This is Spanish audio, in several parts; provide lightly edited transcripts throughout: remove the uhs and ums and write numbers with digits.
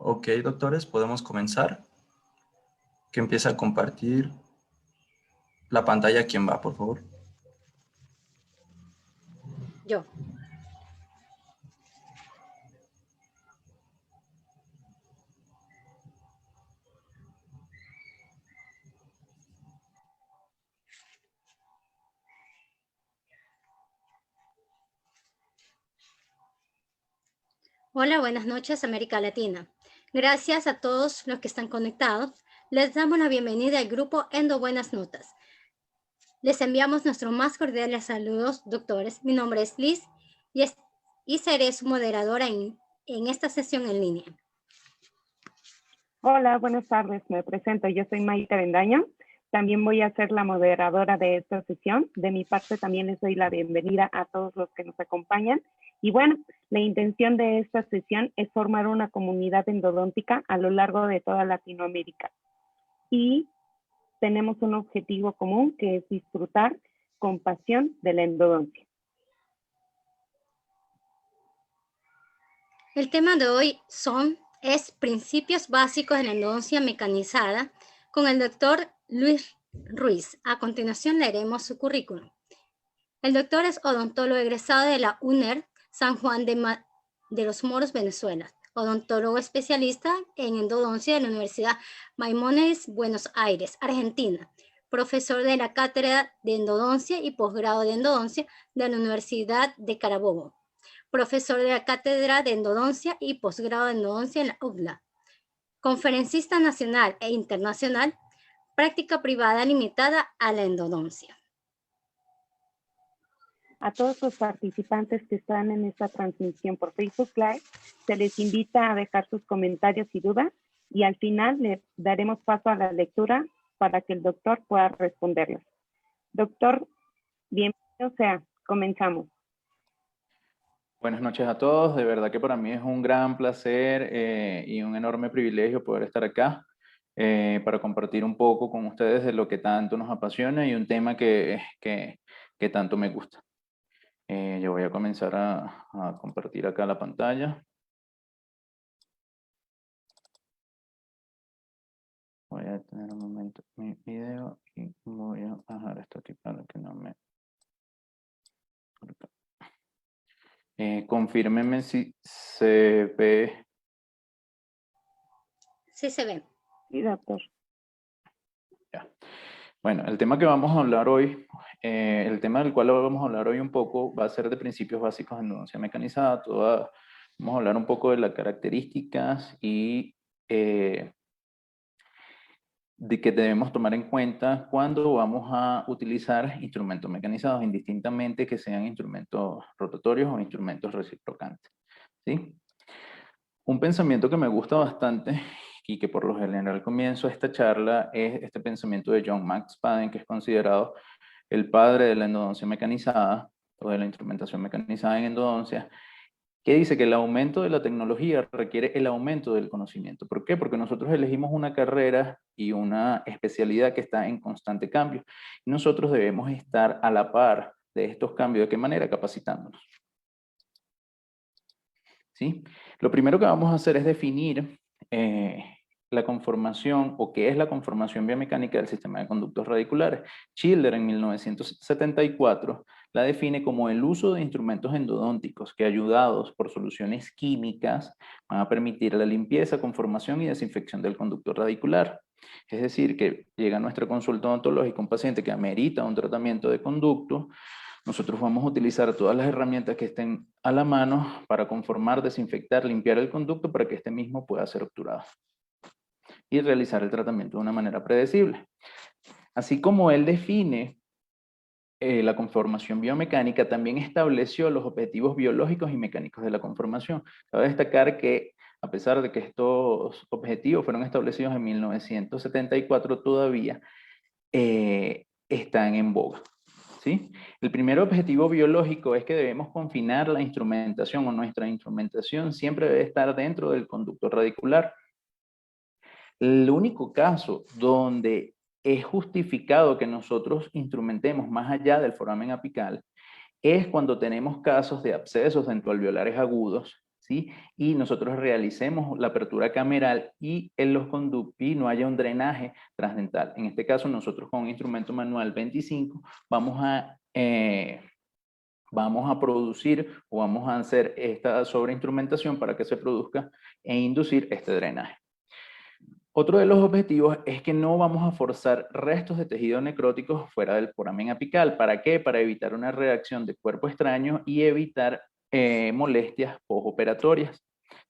Ok, doctores, podemos comenzar. Que empiece a compartir la pantalla. ¿Quién va, por favor? Yo. Hola, buenas noches, América Latina. Gracias a todos los que están conectados. Les damos la bienvenida al grupo Endo Buenas Notas. Les enviamos nuestros más cordiales saludos, doctores. Mi nombre es Liz y seré su moderadora en esta sesión en línea. Hola, buenas tardes. Me presento. Yo soy Maite Bendaño. También voy a ser la moderadora de esta sesión. De mi parte también les doy la bienvenida a todos los que nos acompañan. Y bueno, la intención de esta sesión es formar una comunidad endodóntica a lo largo de toda Latinoamérica. Y tenemos un objetivo común que es disfrutar con pasión de la endodoncia. El tema de hoy es principios básicos de la endodoncia mecanizada con el doctor Luis Ruiz. A continuación leeremos su currículum. El doctor es odontólogo egresado de la UNER San Juan de los Moros, Venezuela. Odontólogo especialista en endodoncia de la Universidad Maimónides, Buenos Aires, Argentina. Profesor de la Cátedra de Endodoncia y Posgrado de Endodoncia de la Universidad de Carabobo. Profesor de la Cátedra de Endodoncia y Posgrado de Endodoncia en la UCLA. Conferencista nacional e internacional. Práctica privada limitada a la endodoncia. A todos los participantes que están en esta transmisión por Facebook Live, se les invita a dejar sus comentarios y dudas y al final le daremos paso a la lectura para que el doctor pueda responderlos. Doctor, bienvenido sea, comenzamos. Buenas noches a todos, de verdad que para mí es un gran placer y un enorme privilegio poder estar acá para compartir un poco con ustedes de lo que tanto nos apasiona y un tema que tanto me gusta. Yo voy a comenzar a compartir acá la pantalla. Voy a tener un momento mi video y voy a bajar esto aquí para que no me... confírmenme si se ve. Sí se ve. Sí, doctor. Ya. Bueno, el tema que vamos a hablar hoy, el tema del cual vamos a hablar hoy un poco, va a ser de principios básicos de endodoncia mecanizada. Vamos a hablar un poco de las características y de que debemos tomar en cuenta cuando vamos a utilizar instrumentos mecanizados, indistintamente que sean instrumentos rotatorios o instrumentos reciprocantes, ¿sí? Un pensamiento que me gusta bastante y que por lo general comienzo esta charla es este pensamiento de John Max Paden, que es considerado el padre de la endodoncia mecanizada o de la instrumentación mecanizada en endodoncia, que dice que el aumento de la tecnología requiere el aumento del conocimiento. ¿Por qué? Porque nosotros elegimos una carrera y una especialidad que está en constante cambio. Y nosotros debemos estar a la par de estos cambios. ¿De qué manera? Capacitándonos. ¿Sí? Lo primero que vamos a hacer es definir la conformación o qué es la conformación biomecánica del sistema de conductos radiculares. Schiller en 1974 la define como el uso de instrumentos endodónticos que ayudados por soluciones químicas van a permitir la limpieza, conformación y desinfección del conducto radicular. Es decir, que llega a nuestra consulta odontológica un paciente que amerita un tratamiento de conducto. Nosotros vamos a utilizar todas las herramientas que estén a la mano para conformar, desinfectar, limpiar el conducto para que este mismo pueda ser obturado y realizar el tratamiento de una manera predecible. Así como él define la conformación biomecánica, también estableció los objetivos biológicos y mecánicos de la conformación. Cabe destacar que a pesar de que estos objetivos fueron establecidos en 1974, todavía están en boga. ¿Sí? El primer objetivo biológico es que debemos confinar la instrumentación o nuestra instrumentación siempre debe estar dentro del conducto radicular. El único caso donde es justificado que nosotros instrumentemos más allá del foramen apical es cuando tenemos casos de abscesos dentoalveolares agudos, ¿sí? Y nosotros realicemos la apertura cameral y en los conductos y no haya un drenaje transdental. En este caso, nosotros con un instrumento manual 25 vamos a producir o vamos a hacer esta sobreinstrumentación para que se produzca e inducir este drenaje. Otro de los objetivos es que no vamos a forzar restos de tejido necrótico fuera del foramen apical. ¿Para qué? Para evitar una reacción de cuerpo extraño y evitar molestias postoperatorias,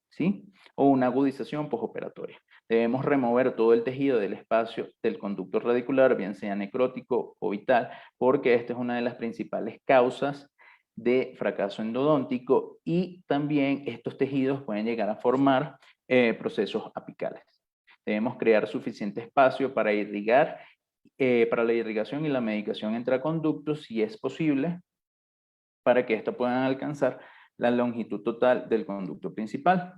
¿sí? O una agudización postoperatoria. Debemos remover todo el tejido del espacio del conducto radicular, bien sea necrótico o vital, porque esta es una de las principales causas de fracaso endodóntico y también estos tejidos pueden llegar a formar procesos apicales. Debemos crear suficiente espacio para irrigar, para la irrigación y la medicación intraconductos, si es posible, para que éstas puedan alcanzar la longitud total del conducto principal.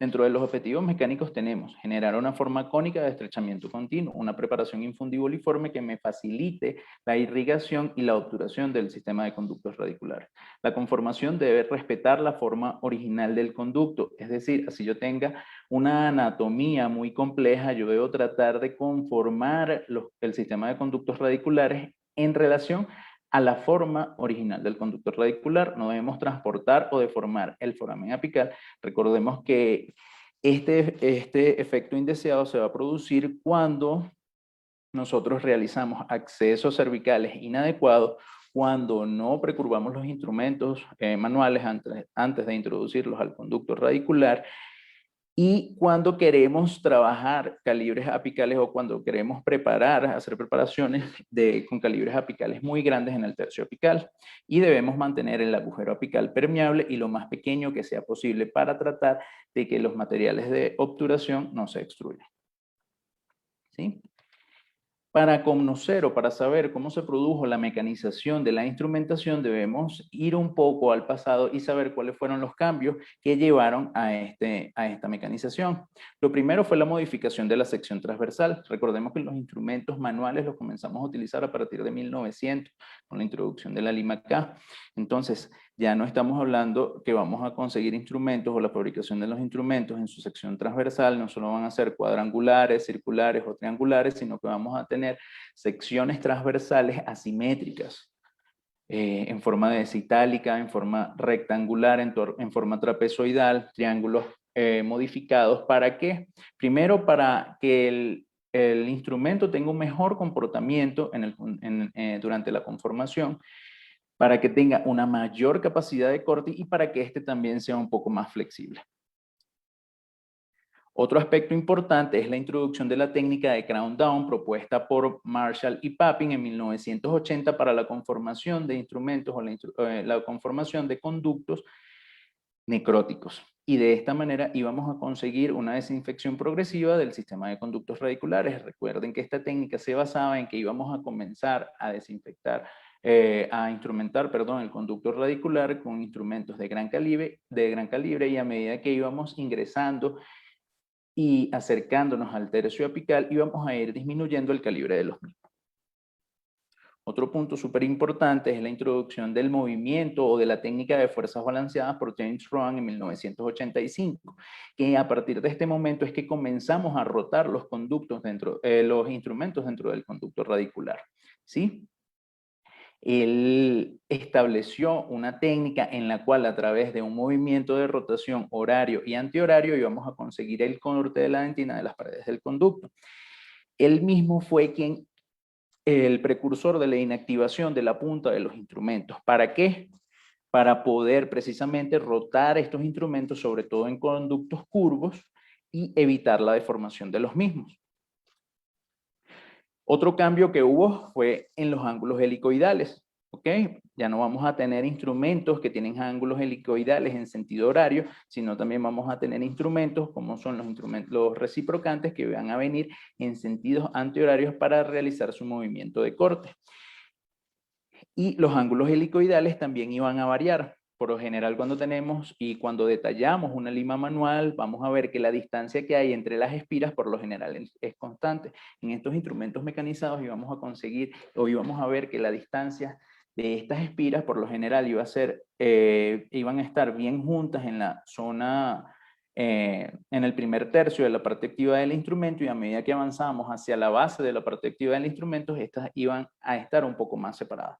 Dentro de los objetivos mecánicos tenemos generar una forma cónica de estrechamiento continuo, una preparación infundiboliforme que me facilite la irrigación y la obturación del sistema de conductos radiculares. La conformación debe respetar la forma original del conducto, es decir, si yo tenga una anatomía muy compleja, yo debo tratar de conformar el sistema de conductos radiculares en relación a la forma original del conducto radicular. No debemos transportar o deformar el foramen apical. Recordemos que este efecto indeseado se va a producir cuando nosotros realizamos accesos cervicales inadecuados, cuando no precurvamos los instrumentos manuales antes de introducirlos al conducto radicular, y cuando queremos trabajar calibres apicales o cuando queremos hacer preparaciones con calibres apicales muy grandes en el tercio apical. Y debemos mantener el agujero apical permeable y lo más pequeño que sea posible para tratar de que los materiales de obturación no se extruyan. ¿Sí? Para conocer o para saber cómo se produjo la mecanización de la instrumentación, debemos ir un poco al pasado y saber cuáles fueron los cambios que llevaron a esta mecanización. Lo primero fue la modificación de la sección transversal. Recordemos que los instrumentos manuales los comenzamos a utilizar a partir de 1900, con la introducción de la lima K. Entonces, ya no estamos hablando que vamos a conseguir instrumentos o la fabricación de los instrumentos en su sección transversal, no solo van a ser cuadrangulares, circulares o triangulares, sino que vamos a tener secciones transversales asimétricas, en forma descitálica, en forma rectangular, en forma trapezoidal, triángulos modificados. ¿Para qué? Primero, para que el instrumento tenga un mejor comportamiento durante la conformación, para que tenga una mayor capacidad de corte y para que este también sea un poco más flexible. Otro aspecto importante es la introducción de la técnica de crown down propuesta por Marshall y Papin en 1980 para la conformación de instrumentos o la conformación de conductos necróticos. Y de esta manera íbamos a conseguir una desinfección progresiva del sistema de conductos radiculares. Recuerden que esta técnica se basaba en que íbamos a comenzar a desinfectar, a instrumentar, perdón, el conducto radicular con instrumentos de gran calibre, y a medida que íbamos ingresando y acercándonos al tercio apical, íbamos a ir disminuyendo el calibre de los mismos. Otro punto súper importante es la introducción del movimiento o de la técnica de fuerzas balanceadas por James Rowan en 1985, que a partir de este momento es que comenzamos a rotar los los instrumentos dentro del conducto radicular, ¿sí? Él estableció una técnica en la cual a través de un movimiento de rotación horario y antihorario íbamos a conseguir el corte de la dentina de las paredes del conducto. Él mismo fue el precursor de la inactivación de la punta de los instrumentos. ¿Para qué? Para poder precisamente rotar estos instrumentos, sobre todo en conductos curvos, y evitar la deformación de los mismos. Otro cambio que hubo fue en los ángulos helicoidales. ¿Ok? Ya no vamos a tener instrumentos que tienen ángulos helicoidales en sentido horario, sino también vamos a tener instrumentos como son los reciprocantes, que van a venir en sentidos antihorarios para realizar su movimiento de corte. Y los ángulos helicoidales también iban a variar. Por lo general, cuando detallamos una lima manual, vamos a ver que la distancia que hay entre las espiras por lo general es constante. En estos instrumentos mecanizados íbamos a ver que la distancia de estas espiras, por lo general iban a estar bien juntas en la zona, en el primer tercio de la parte activa del instrumento, y a medida que avanzamos hacia la base de la parte activa del instrumento, estas iban a estar un poco más separadas.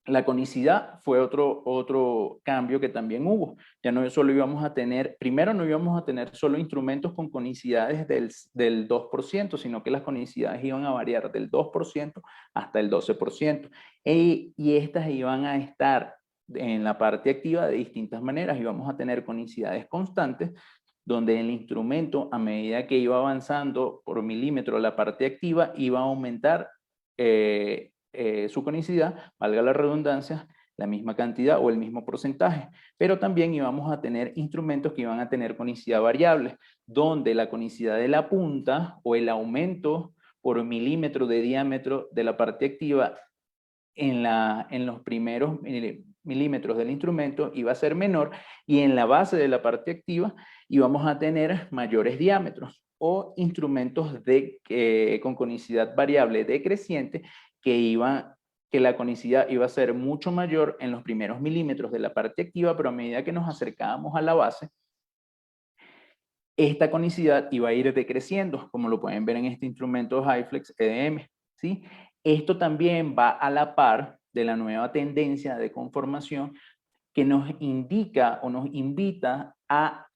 La conicidad fue otro cambio que también hubo. Ya no solo íbamos a tener, primero no íbamos a tener solo instrumentos con conicidades del 2%, sino que las conicidades iban a variar del 2% hasta el 12%. Y estas iban a estar en la parte activa de distintas maneras. Íbamos a tener conicidades constantes, donde el instrumento, a medida que iba avanzando por milímetro la parte activa, iba a aumentar su conicidad, valga la redundancia, la misma cantidad o el mismo porcentaje. Pero también íbamos a tener instrumentos que iban a tener conicidad variable, donde la conicidad de la punta o el aumento por milímetro de diámetro de la parte activa en los primeros milímetros del instrumento iba a ser menor, y en la base de la parte activa íbamos a tener mayores diámetros, o instrumentos con conicidad variable decreciente que la conicidad iba a ser mucho mayor en los primeros milímetros de la parte activa, pero a medida que nos acercábamos a la base, esta conicidad iba a ir decreciendo, como lo pueden ver en este instrumento HyFlex EDM, ¿sí? Esto también va a la par de la nueva tendencia de conformación que nos indica o nos invita a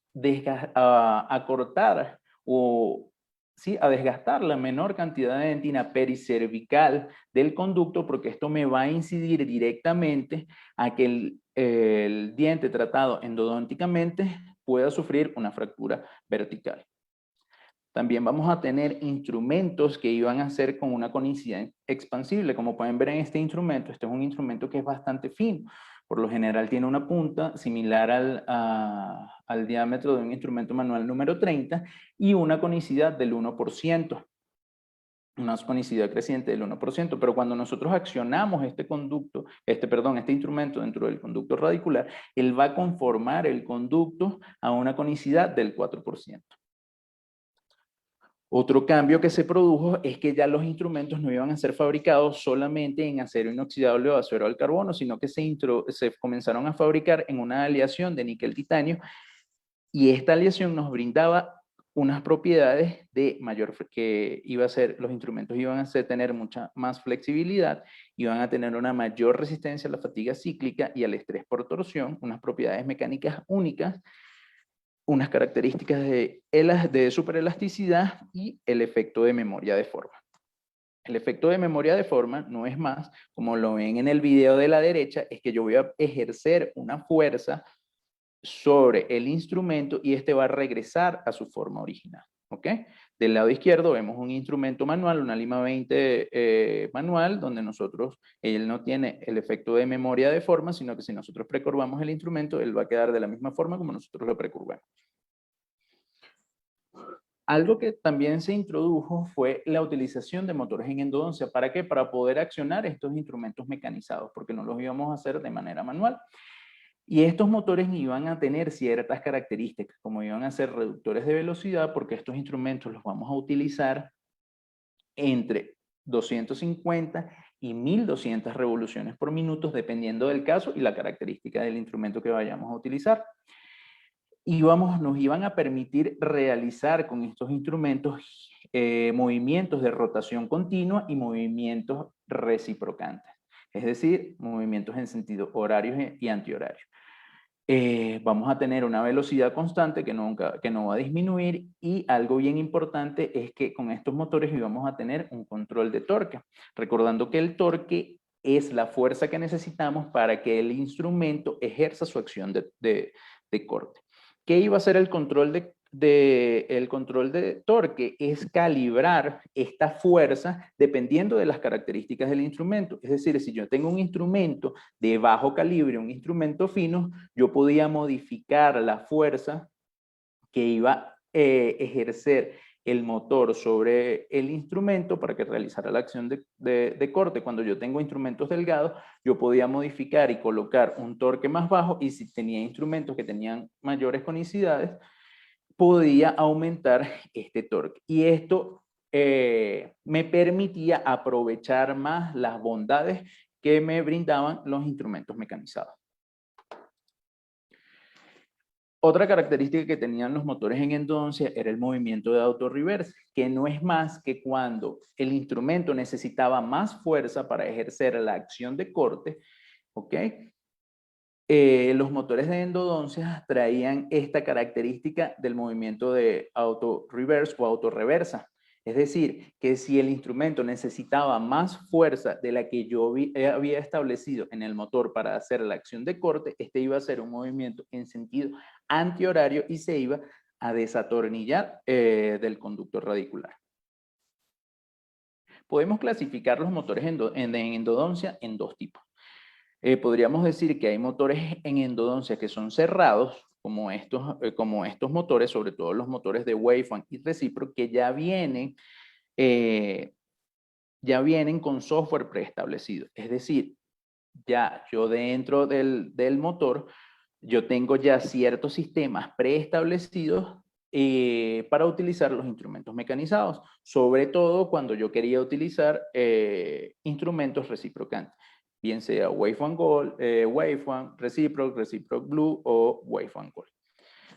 cortar o ¿sí? A desgastar la menor cantidad de dentina pericervical del conducto, porque esto me va a incidir directamente a que el diente tratado endodónticamente pueda sufrir una fractura vertical. También vamos a tener instrumentos que iban a ser con una conicidad expansible, como pueden ver en este instrumento. Este es un instrumento que es bastante fino. Por lo general tiene una punta similar al diámetro de un instrumento manual número 30 y una conicidad del 1%. Una conicidad creciente del 1%, pero cuando nosotros accionamos este instrumento dentro del conducto radicular, él va a conformar el conducto a una conicidad del 4%. Otro cambio que se produjo es que ya los instrumentos no iban a ser fabricados solamente en acero inoxidable o acero al carbono, sino que se comenzaron a fabricar en una aleación de níquel-titanio, y esta aleación nos brindaba unas propiedades los instrumentos iban a tener mucha más flexibilidad, iban a tener una mayor resistencia a la fatiga cíclica y al estrés por torsión, unas propiedades mecánicas únicas, unas características de superelasticidad y el efecto de memoria de forma. El efecto de memoria de forma no es más, como lo ven en el video de la derecha, es que yo voy a ejercer una fuerza sobre el instrumento y este va a regresar a su forma original. ¿Ok? Del lado izquierdo vemos un instrumento manual, una Lima 20 manual, donde él no tiene el efecto de memoria de forma, sino que si nosotros precurvamos el instrumento, él va a quedar de la misma forma como nosotros lo precurvamos. Algo que también se introdujo fue la utilización de motores en endodoncia. ¿Para qué? Para poder accionar estos instrumentos mecanizados, porque no los íbamos a hacer de manera manual. Y estos motores iban a tener ciertas características, como iban a ser reductores de velocidad, porque estos instrumentos los vamos a utilizar entre 250 y 1200 revoluciones por minuto, dependiendo del caso y la característica del instrumento que vayamos a utilizar. Nos iban a permitir realizar con estos instrumentos movimientos de rotación continua y movimientos reciprocantes, es decir, movimientos en sentido horario y antihorarios. Vamos a tener una velocidad constante que no va a disminuir, y algo bien importante es que con estos motores íbamos a tener un control de torque, recordando que el torque es la fuerza que necesitamos para que el instrumento ejerza su acción de corte. ¿Qué iba a ser el control de torque? Es calibrar esta fuerza dependiendo de las características del instrumento. Es decir, si yo tengo un instrumento de bajo calibre, un instrumento fino, yo podía modificar la fuerza que iba a ejercer el motor sobre el instrumento para que realizara la acción de corte. Cuando yo tengo instrumentos delgados, yo podía modificar y colocar un torque más bajo, y si tenía instrumentos que tenían mayores conicidades, podía aumentar este torque. Y esto me permitía aprovechar más las bondades que me brindaban los instrumentos mecanizados. Otra característica que tenían los motores en endodoncia era el movimiento de autorreverse, que no es más que cuando el instrumento necesitaba más fuerza para ejercer la acción de corte, ¿ok? Los motores de endodoncia traían esta característica del movimiento de autorreverse o autorreversa. Es decir, que si el instrumento necesitaba más fuerza de la que yo había establecido en el motor para hacer la acción de corte, este iba a hacer un movimiento en sentido antihorario y se iba a desatornillar del conducto radicular. Podemos clasificar los motores en endodoncia en dos tipos. Podríamos decir que hay motores en endodoncia que son cerrados, como estos motores, sobre todo los motores de Waveform y Recipro, que ya vienen con software preestablecido. Es decir, ya yo dentro del motor, yo tengo ya ciertos sistemas preestablecidos para utilizar los instrumentos mecanizados, sobre todo cuando yo quería utilizar instrumentos reciprocantes, bien sea Waveform Gold, Waveform, Reciproc Blue o Waveform Gold.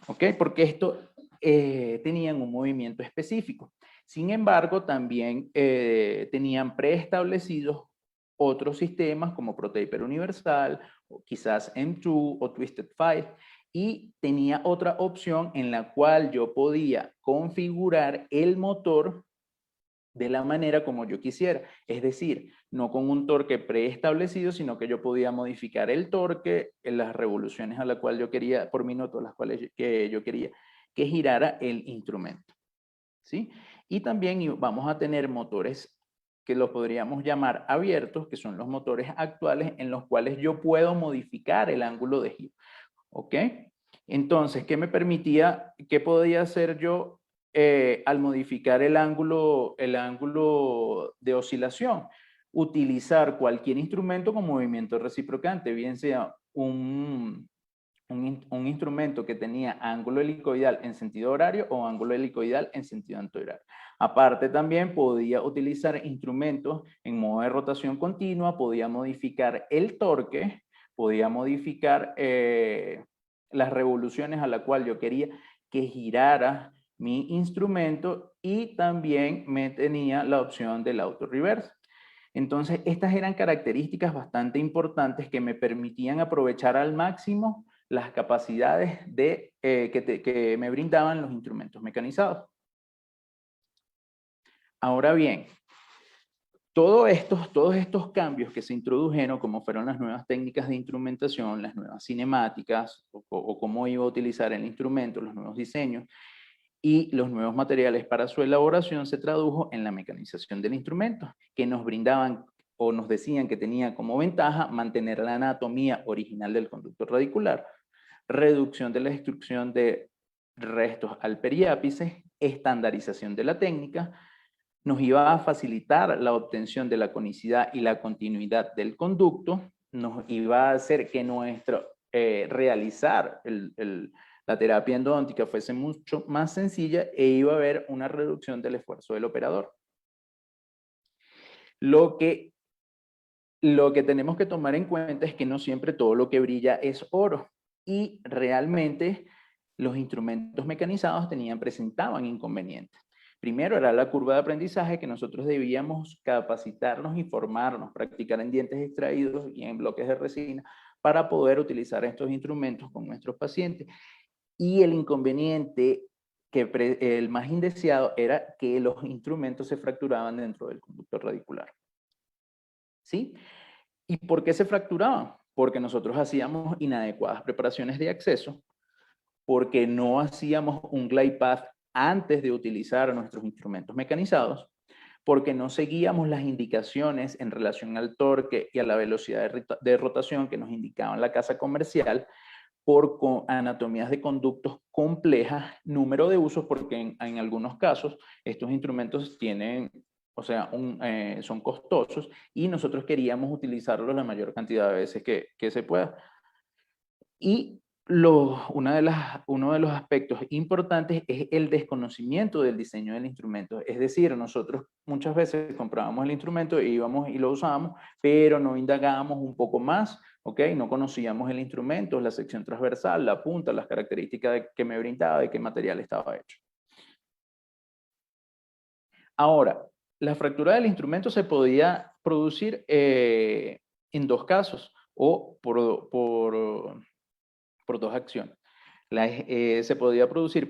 ¿Ok? Porque esto tenían un movimiento específico. Sin embargo, también tenían preestablecidos otros sistemas como ProTaper Universal, o quizás M2 o Twisted 5, y tenía otra opción en la cual yo podía configurar el motor de la manera como yo quisiera. Es decir, no con un torque preestablecido, sino que yo podía modificar el torque en las revoluciones a la cual yo quería, por minuto, las cuales yo quería que girara el instrumento. ¿Sí? Y también vamos a tener motores que los podríamos llamar abiertos, que son los motores actuales en los cuales yo puedo modificar el ángulo de giro. ¿Ok? Entonces, ¿qué me permitía, qué podía hacer yo al modificar el ángulo de oscilación? Utilizar cualquier instrumento con movimiento reciprocante, bien sea un instrumento que tenía ángulo helicoidal en sentido horario o ángulo helicoidal en sentido antihorario. Aparte también podía utilizar instrumentos en modo de rotación continua, podía modificar el torque, podía modificar las revoluciones a la cual yo quería que girara mi instrumento y también me tenía la opción del auto-reverse. Entonces, estas eran características bastante importantes que me permitían aprovechar al máximo las capacidades que me brindaban los instrumentos mecanizados. Ahora bien, todos estos cambios que se introdujeron, como fueron las nuevas técnicas de instrumentación, las nuevas cinemáticas, o cómo iba a utilizar el instrumento, los nuevos diseños, y los nuevos materiales para su elaboración, se tradujo en la mecanización del instrumento, que nos brindaban o nos decían que tenía como ventaja mantener la anatomía original del conducto radicular, reducción de la destrucción de restos al periápice, estandarización de la técnica, nos iba a facilitar la obtención de la conicidad y la continuidad del conducto, nos iba a hacer que realizar la terapia endodóntica fuese mucho más sencilla e iba a haber una reducción del esfuerzo del operador. Lo que tenemos que tomar en cuenta es que no siempre todo lo que brilla es oro y realmente los instrumentos mecanizados presentaban inconvenientes. Primero era la curva de aprendizaje, que nosotros debíamos capacitarnos y formarnos, practicar en dientes extraídos y en bloques de resina para poder utilizar estos instrumentos con nuestros pacientes. Y el inconveniente, el más indeseado, era que los instrumentos se fracturaban dentro del conducto radicular. ¿Sí? ¿Y por qué se fracturaban? Porque nosotros hacíamos inadecuadas preparaciones de acceso, porque no hacíamos un glide path antes de utilizar nuestros instrumentos mecanizados, porque no seguíamos las indicaciones en relación al torque y a la velocidad de rotación que nos indicaban la casa comercial, por anatomías de conductos complejas, número de usos, porque en algunos casos estos instrumentos tienen, o sea, son costosos y nosotros queríamos utilizarlos la mayor cantidad de veces que se pueda. Y uno de los aspectos importantes es el desconocimiento del diseño del instrumento. Es decir, nosotros muchas veces comprábamos el instrumento, íbamos y lo usábamos, pero no indagábamos un poco más, ¿ok? No conocíamos el instrumento, la sección transversal, la punta, las características que me brindaba, de qué material estaba hecho. Ahora, la fractura del instrumento se podía producir en dos casos o por dos acciones. Se podía producir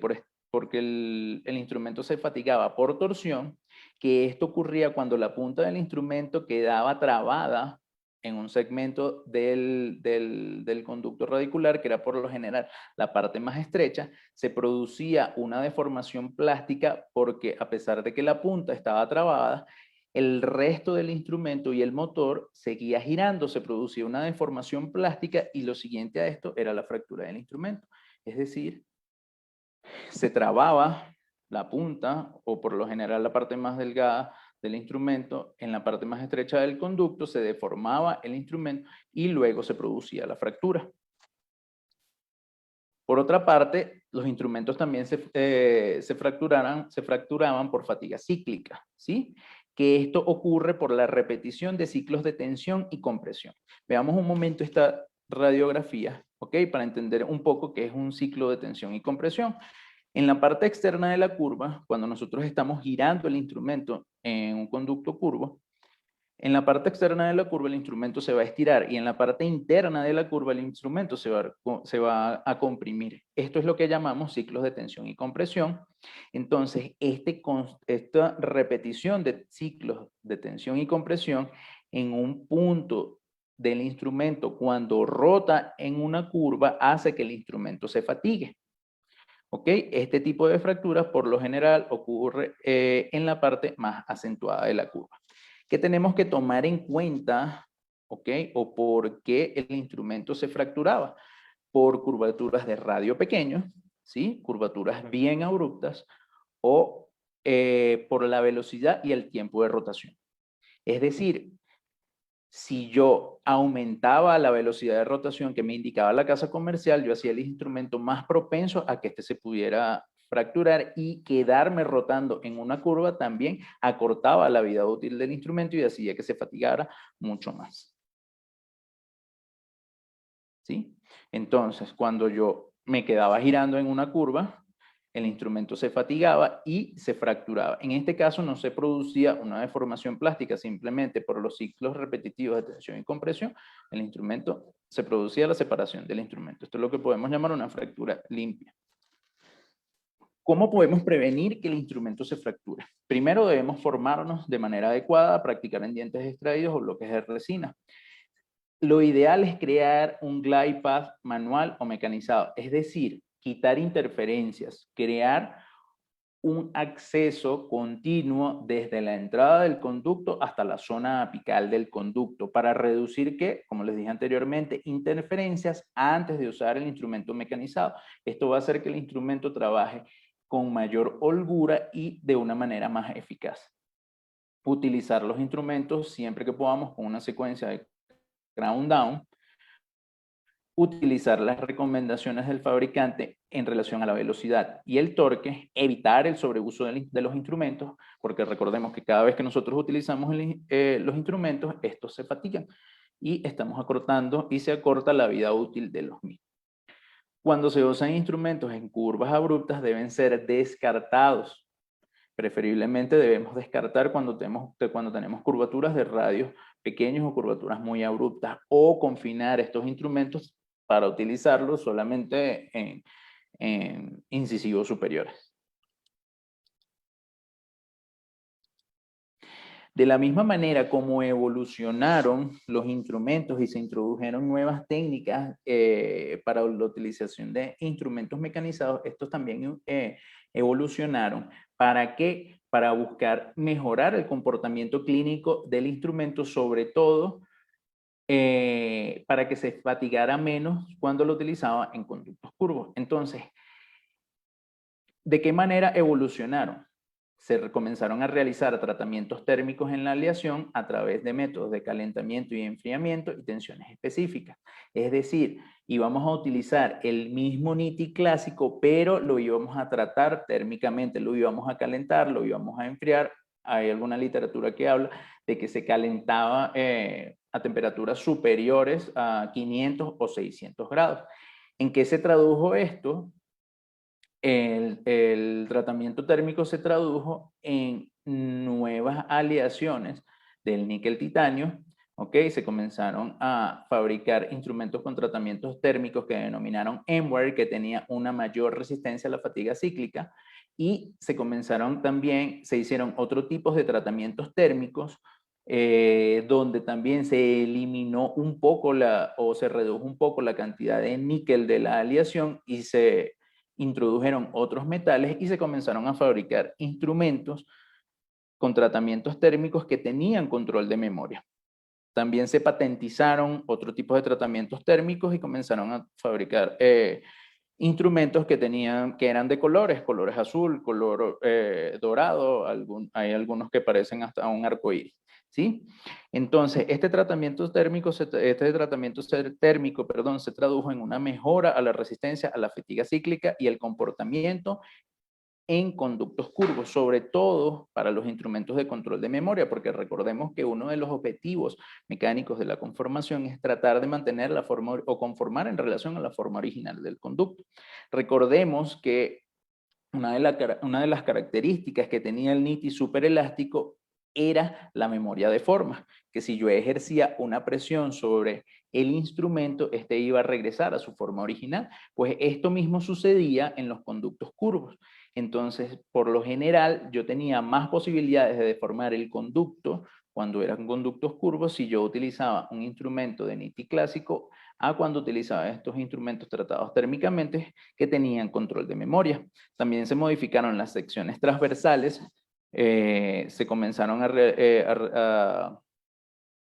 porque el instrumento se fatigaba por torsión, que esto ocurría cuando la punta del instrumento quedaba trabada en un segmento del conducto radicular, que era por lo general la parte más estrecha. Se producía una deformación plástica porque, a pesar de que la punta estaba trabada, el resto del instrumento y el motor seguía girando, se producía una deformación plástica, y lo siguiente a esto era la fractura del instrumento. Es decir, se trababa la punta, o por lo general la parte más delgada del instrumento, en la parte más estrecha del conducto, se deformaba el instrumento y luego se producía la fractura. Por otra parte, los instrumentos también se fracturaban por fatiga cíclica, ¿sí? Que esto ocurre por la repetición de ciclos de tensión y compresión. Veamos un momento esta radiografía, ¿ok? Para entender un poco qué es un ciclo de tensión y compresión. En la parte externa de la curva, cuando nosotros estamos girando el instrumento en un conducto curvo, en la parte externa de la curva el instrumento se va a estirar, y en la parte interna de la curva el instrumento se va a comprimir. Esto es lo que llamamos ciclos de tensión y compresión. Entonces, esta repetición de ciclos de tensión y compresión en un punto del instrumento, cuando rota en una curva, hace que el instrumento se fatigue. ¿Ok? Este tipo de fracturas por lo general ocurre en la parte más acentuada de la curva. ¿Qué tenemos que tomar en cuenta? ¿Ok? O por qué el instrumento se fracturaba. Por curvaturas de radio pequeño, ¿sí? Curvaturas bien abruptas, o por la velocidad y el tiempo de rotación. Es decir, si yo aumentaba la velocidad de rotación que me indicaba la casa comercial, yo hacía el instrumento más propenso a que este se pudiera fracturar, y quedarme rotando en una curva también acortaba la vida útil del instrumento y hacía que se fatigara mucho más. ¿Sí? Entonces, cuando yo me quedaba girando en una curva, el instrumento se fatigaba y se fracturaba. En este caso no se producía una deformación plástica, simplemente por los ciclos repetitivos de tensión y compresión, el instrumento se producía la separación del instrumento. Esto es lo que podemos llamar una fractura limpia. ¿Cómo podemos prevenir que el instrumento se fracture? Primero debemos formarnos de manera adecuada, practicar en dientes extraídos o bloques de resina. Lo ideal es crear un glide path manual o mecanizado, es decir, quitar interferencias, crear un acceso continuo desde la entrada del conducto hasta la zona apical del conducto, para reducir, como les dije anteriormente, interferencias antes de usar el instrumento mecanizado. Esto va a hacer que el instrumento trabaje con mayor holgura y de una manera más eficaz. Utilizar los instrumentos siempre que podamos con una secuencia de ground down. Utilizar las recomendaciones del fabricante en relación a la velocidad y el torque. Evitar el sobreuso de los instrumentos, porque recordemos que cada vez que nosotros utilizamos los instrumentos, estos se fatigan y estamos acortando, y se acorta la vida útil de los mismos. Cuando se usan instrumentos en curvas abruptas, deben ser descartados. Preferiblemente debemos descartar cuando tenemos curvaturas de radios pequeños o curvaturas muy abruptas, o confinar estos instrumentos para utilizarlos solamente en incisivos superiores. De la misma manera como evolucionaron los instrumentos y se introdujeron nuevas técnicas para la utilización de instrumentos mecanizados, estos también evolucionaron. ¿Para qué? Para buscar mejorar el comportamiento clínico del instrumento, sobre todo para que se fatigara menos cuando lo utilizaba en conductos curvos. Entonces, ¿de qué manera evolucionaron? se comenzaron a realizar tratamientos térmicos en la aleación a través de métodos de calentamiento y enfriamiento y tensiones específicas. Es decir, íbamos a utilizar el mismo NITI clásico, pero lo íbamos a tratar térmicamente, lo íbamos a calentar, lo íbamos a enfriar. Hay alguna literatura que habla de que se calentaba a temperaturas superiores a 500 o 600 grados. ¿En qué se tradujo esto? El tratamiento térmico se tradujo en nuevas aleaciones del níquel-titanio, ¿ok? Se comenzaron a fabricar instrumentos con tratamientos térmicos que denominaron Emware, que tenía una mayor resistencia a la fatiga cíclica, y se hicieron otro tipo de tratamientos térmicos donde también se eliminó un poco o se redujo un poco la cantidad de níquel de la aleación y se introdujeron otros metales y se comenzaron a fabricar instrumentos con tratamientos térmicos que tenían control de memoria. También se patentizaron otro tipo de tratamientos térmicos y comenzaron a fabricar instrumentos que eran de colores azul, color dorado, hay algunos que parecen hasta un arco iris, ¿sí? Entonces, este tratamiento térmico se tradujo en una mejora a la resistencia a la fatiga cíclica y el comportamiento en conductos curvos, sobre todo para los instrumentos de control de memoria, porque recordemos que uno de los objetivos mecánicos de la conformación es tratar de mantener la forma o conformar en relación a la forma original del conducto. Recordemos que una de las características que tenía el NITI superelástico era la memoria de forma, que si yo ejercía una presión sobre el instrumento, este iba a regresar a su forma original. Pues esto mismo sucedía en los conductos curvos. Entonces, por lo general, yo tenía más posibilidades de deformar el conducto cuando eran conductos curvos si yo utilizaba un instrumento de NITI clásico a cuando utilizaba estos instrumentos tratados térmicamente que tenían control de memoria. También se modificaron las secciones transversales, se comenzaron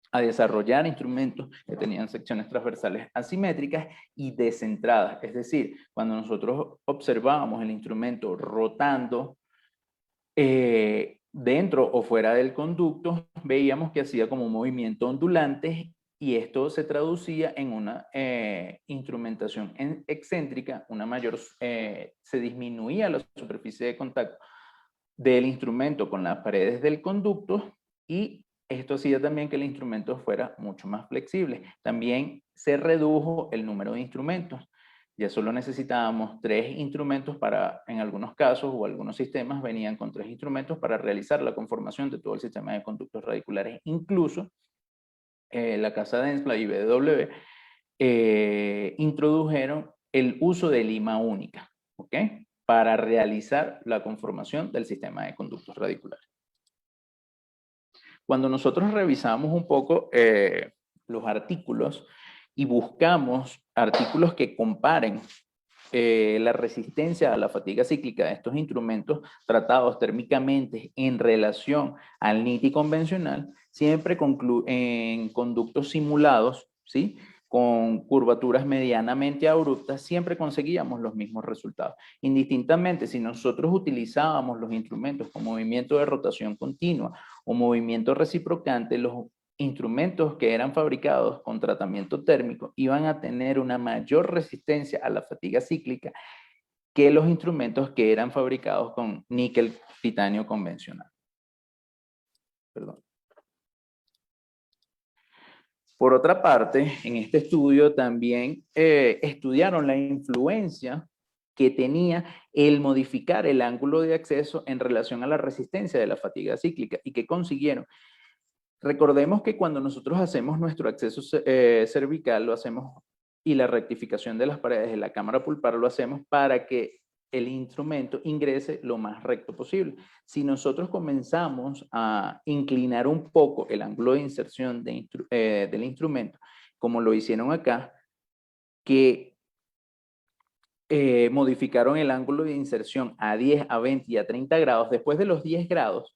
a desarrollar instrumentos que tenían secciones transversales asimétricas y descentradas. Es decir, cuando nosotros observábamos el instrumento rotando dentro o fuera del conducto, veíamos que hacía como un movimiento ondulante y esto se traducía en una instrumentación excéntrica, se disminuía la superficie de contacto del instrumento con las paredes del conducto y esto hacía también que el instrumento fuera mucho más flexible. También se redujo el número de instrumentos. Ya solo necesitábamos 3 instrumentos en algunos casos o algunos sistemas venían con 3 instrumentos para realizar la conformación de todo el sistema de conductos radiculares. Incluso la casa Densplay y BW introdujeron el uso de lima única, ¿ok? Para realizar la conformación del sistema de conductos radiculares. Cuando nosotros revisamos un poco los artículos y buscamos artículos que comparen la resistencia a la fatiga cíclica de estos instrumentos tratados térmicamente en relación al NITI convencional, siempre en conductos simulados, ¿sí?, con curvaturas medianamente abruptas, siempre conseguíamos los mismos resultados. Indistintamente, si nosotros utilizábamos los instrumentos con movimiento de rotación continua o movimiento reciprocante, los instrumentos que eran fabricados con tratamiento térmico iban a tener una mayor resistencia a la fatiga cíclica que los instrumentos que eran fabricados con níquel titanio convencional. Perdón. Por otra parte, en este estudio también estudiaron la influencia que tenía el modificar el ángulo de acceso en relación a la resistencia de la fatiga cíclica y que consiguieron. Recordemos que cuando nosotros hacemos nuestro acceso cervical, lo hacemos y la rectificación de las paredes de la cámara pulpar lo hacemos para que el instrumento ingrese lo más recto posible. Si nosotros comenzamos a inclinar un poco el ángulo de inserción del instrumento, como lo hicieron acá, que modificaron el ángulo de inserción a 10, a 20 y a 30 grados, después de los 10 grados,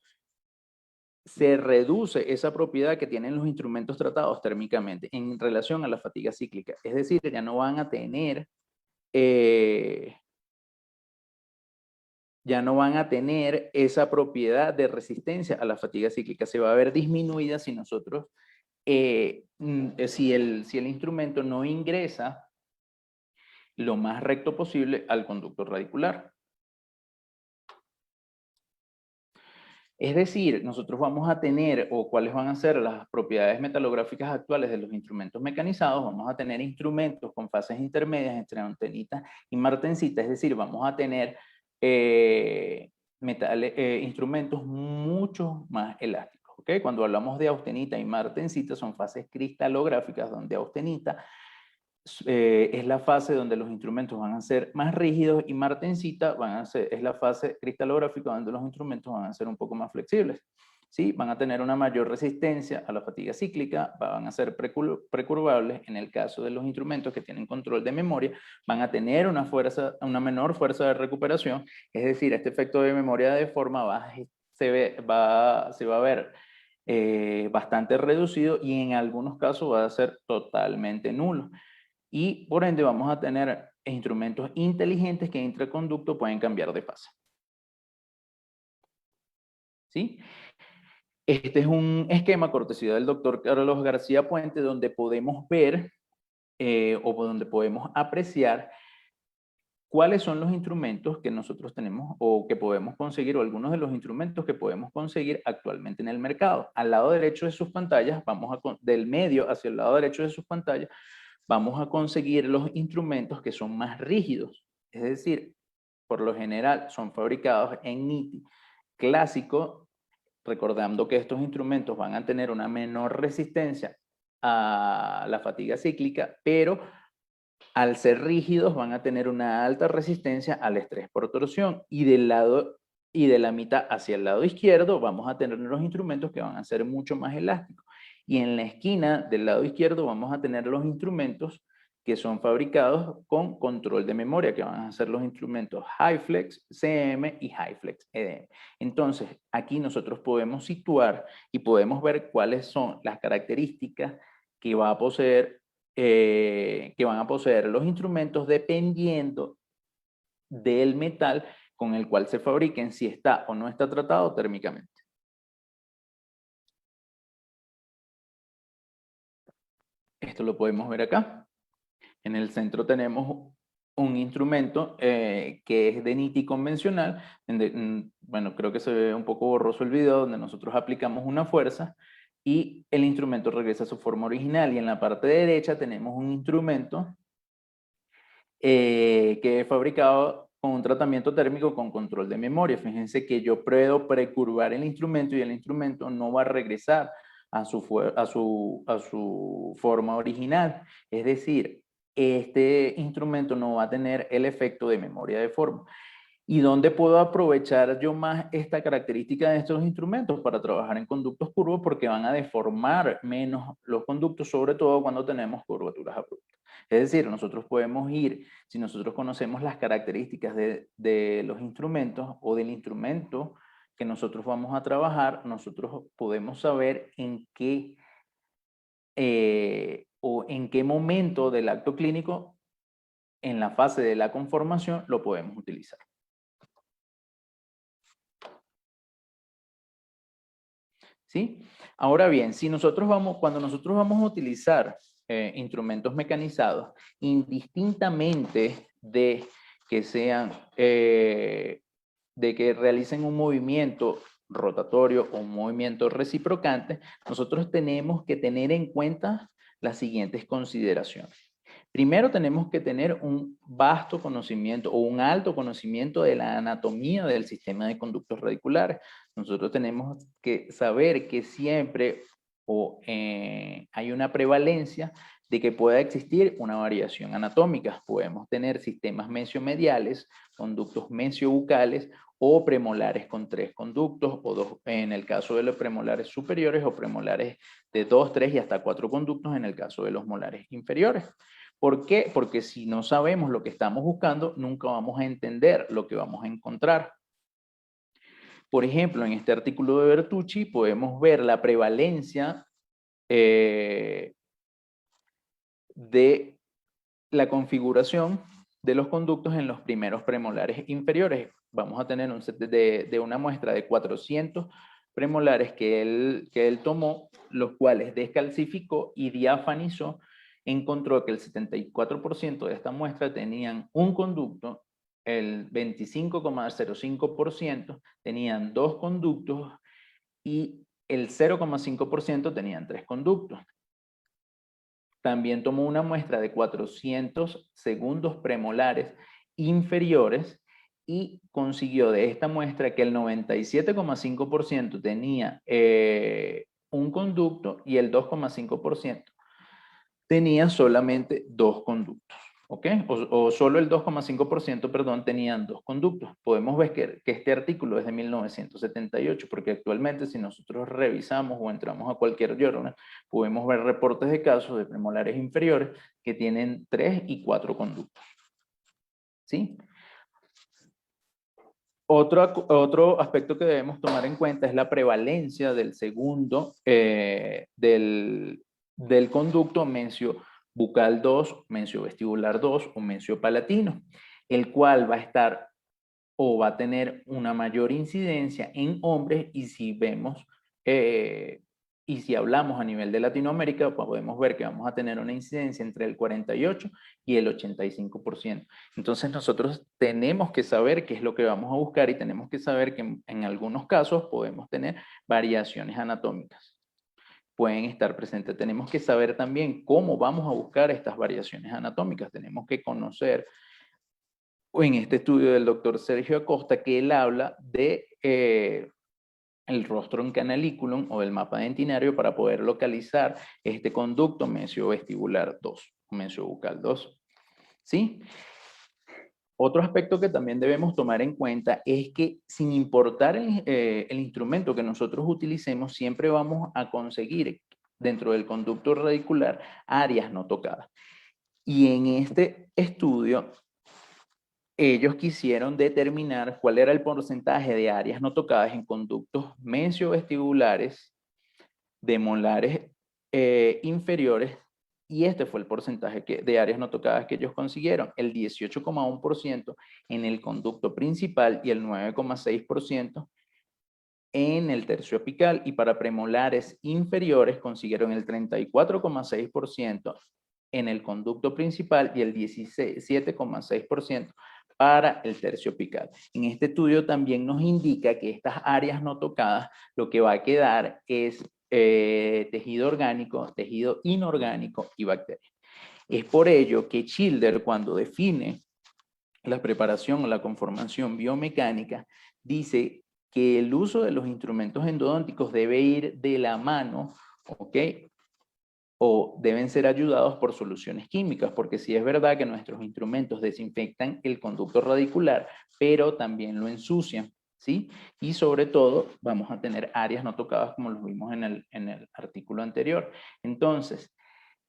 se reduce esa propiedad que tienen los instrumentos tratados térmicamente en relación a la fatiga cíclica. Es decir, ya no van a tener ya no van a tener esa propiedad de resistencia a la fatiga cíclica. Se va a ver disminuida si nosotros, si el instrumento no ingresa lo más recto posible al conducto radicular. Es decir, nosotros vamos a tener, o cuáles van a ser las propiedades metalográficas actuales de los instrumentos mecanizados, vamos a tener instrumentos con fases intermedias entre austenita y martensita, es decir, vamos a tener instrumentos mucho más elásticos. ¿Okay? Cuando hablamos de austenita y martensita son fases cristalográficas donde austenita es la fase donde los instrumentos van a ser más rígidos y martensita es la fase cristalográfica donde los instrumentos van a ser un poco más flexibles. ¿Sí? Van a tener una mayor resistencia a la fatiga cíclica, van a ser precurvables. En el caso de los instrumentos que tienen control de memoria, van a tener una menor fuerza de recuperación, es decir, este efecto de memoria de forma se va a ver bastante reducido y en algunos casos va a ser totalmente nulo. Y por ende vamos a tener instrumentos inteligentes que intraconducto pueden cambiar de fase. ¿Sí? Este es un esquema cortesía del doctor Carlos García Puente donde podemos ver o donde podemos apreciar cuáles son los instrumentos que nosotros tenemos o que podemos conseguir, o algunos de los instrumentos que podemos conseguir actualmente en el mercado. Al lado derecho de sus pantallas, del medio hacia el lado derecho de sus pantallas, vamos a conseguir los instrumentos que son más rígidos, es decir, por lo general son fabricados en NITI clásico, recordando que estos instrumentos van a tener una menor resistencia a la fatiga cíclica, pero al ser rígidos van a tener una alta resistencia al estrés por torsión, y de la mitad hacia el lado izquierdo vamos a tener los instrumentos que van a ser mucho más elásticos. Y en la esquina del lado izquierdo vamos a tener los instrumentos que son fabricados con control de memoria, que van a ser los instrumentos HyFlex CM y HyFlex EDM. Entonces, aquí nosotros podemos situar y podemos ver cuáles son las características que van a poseer los instrumentos dependiendo del metal con el cual se fabriquen, si está o no está tratado térmicamente. Esto lo podemos ver acá. En el centro tenemos un instrumento que es de NITI convencional. Bueno, creo que se ve un poco borroso el video, donde nosotros aplicamos una fuerza y el instrumento regresa a su forma original. Y en la parte derecha tenemos un instrumento que es fabricado con un tratamiento térmico con control de memoria. Fíjense que yo puedo precurvar el instrumento y el instrumento no va a regresar a su forma original. Es decir, este instrumento no va a tener el efecto de memoria de forma. ¿Y dónde puedo aprovechar yo más esta característica de estos instrumentos? Para trabajar en conductos curvos, porque van a deformar menos los conductos, sobre todo cuando tenemos curvaturas abruptas. Es decir, nosotros podemos ir, si nosotros conocemos las características de los instrumentos o del instrumento que nosotros vamos a trabajar, nosotros podemos saber en qué momento del acto clínico, en la fase de la conformación, lo podemos utilizar. ¿Sí? Ahora bien, cuando nosotros vamos a utilizar instrumentos mecanizados, indistintamente de que realicen un movimiento rotatorio o un movimiento reciprocante, nosotros tenemos que tener en cuenta las siguientes consideraciones. Primero, tenemos que tener un vasto conocimiento o un alto conocimiento de la anatomía del sistema de conductos radiculares. Nosotros tenemos que saber que siempre hay una prevalencia de que pueda existir una variación anatómica. Podemos tener sistemas mesiomediales, conductos mesiobucales o premolares con 3 conductos, o 2, en el caso de los premolares superiores, o premolares de 2, 3 y hasta 4 conductos en el caso de los molares inferiores. ¿Por qué? Porque si no sabemos lo que estamos buscando, nunca vamos a entender lo que vamos a encontrar. Por ejemplo, en este artículo de Bertucci podemos ver la prevalencia de la configuración de los conductos en los primeros premolares inferiores. Vamos a tener un set de una muestra de 400 premolares que él tomó, los cuales descalcificó y diafanizó. Encontró que el 74% de esta muestra tenían un conducto, el 25,05% tenían 2 conductos y el 0,5% tenían 3 conductos. También tomó una muestra de 400 segundos premolares inferiores y consiguió de esta muestra que el 97,5% tenía un conducto y el 2,5% tenía solamente 2 conductos, ¿ok? O solo el 2,5%, perdón, tenían 2 conductos. Podemos ver que este artículo es de 1978, porque actualmente si nosotros revisamos o entramos a cualquier journal, podemos ver reportes de casos de premolares inferiores que tienen 3 y 4 conductos, ¿sí? Otro aspecto que debemos tomar en cuenta es la prevalencia del segundo, del conducto mencio-bucal 2, mencio-vestibular 2 o mencio-palatino, el cual va a estar o va a tener una mayor incidencia en hombres, y si vemos, y si hablamos a nivel de Latinoamérica, podemos ver que vamos a tener una incidencia entre el 48 y el 85%. Entonces nosotros tenemos que saber qué es lo que vamos a buscar y tenemos que saber que en algunos casos podemos tener variaciones anatómicas. Pueden estar presentes. Tenemos que saber también cómo vamos a buscar estas variaciones anatómicas. Tenemos que conocer, o en este estudio del doctor Sergio Acosta, que él habla de el rostrum canaliculum o el mapa dentinario para poder localizar este conducto mencio-vestibular 2 o mencio-bucal 2. ¿Sí? Otro aspecto que también debemos tomar en cuenta es que sin importar el instrumento que nosotros utilicemos, siempre vamos a conseguir dentro del conducto radicular áreas no tocadas. Y en este estudio, ellos quisieron determinar cuál era el porcentaje de áreas no tocadas en conductos mencio-vestibulares de molares inferiores, y este fue el porcentaje de áreas no tocadas que ellos consiguieron, el 18,1% en el conducto principal y el 9,6% en el tercio apical, y para premolares inferiores consiguieron el 34,6% en el conducto principal y el 17,6% para el tercio apical. En este estudio también nos indica que estas áreas no tocadas, lo que va a quedar es tejido orgánico, tejido inorgánico y bacterias. Es por ello que Schilder, cuando define la preparación o la conformación biomecánica, dice que el uso de los instrumentos endodónticos debe ir de la mano, ¿ok?, o deben ser ayudados por soluciones químicas, porque sí es verdad que nuestros instrumentos desinfectan el conducto radicular, pero también lo ensucian, ¿sí? Y sobre todo vamos a tener áreas no tocadas, como lo vimos en el artículo anterior. Entonces,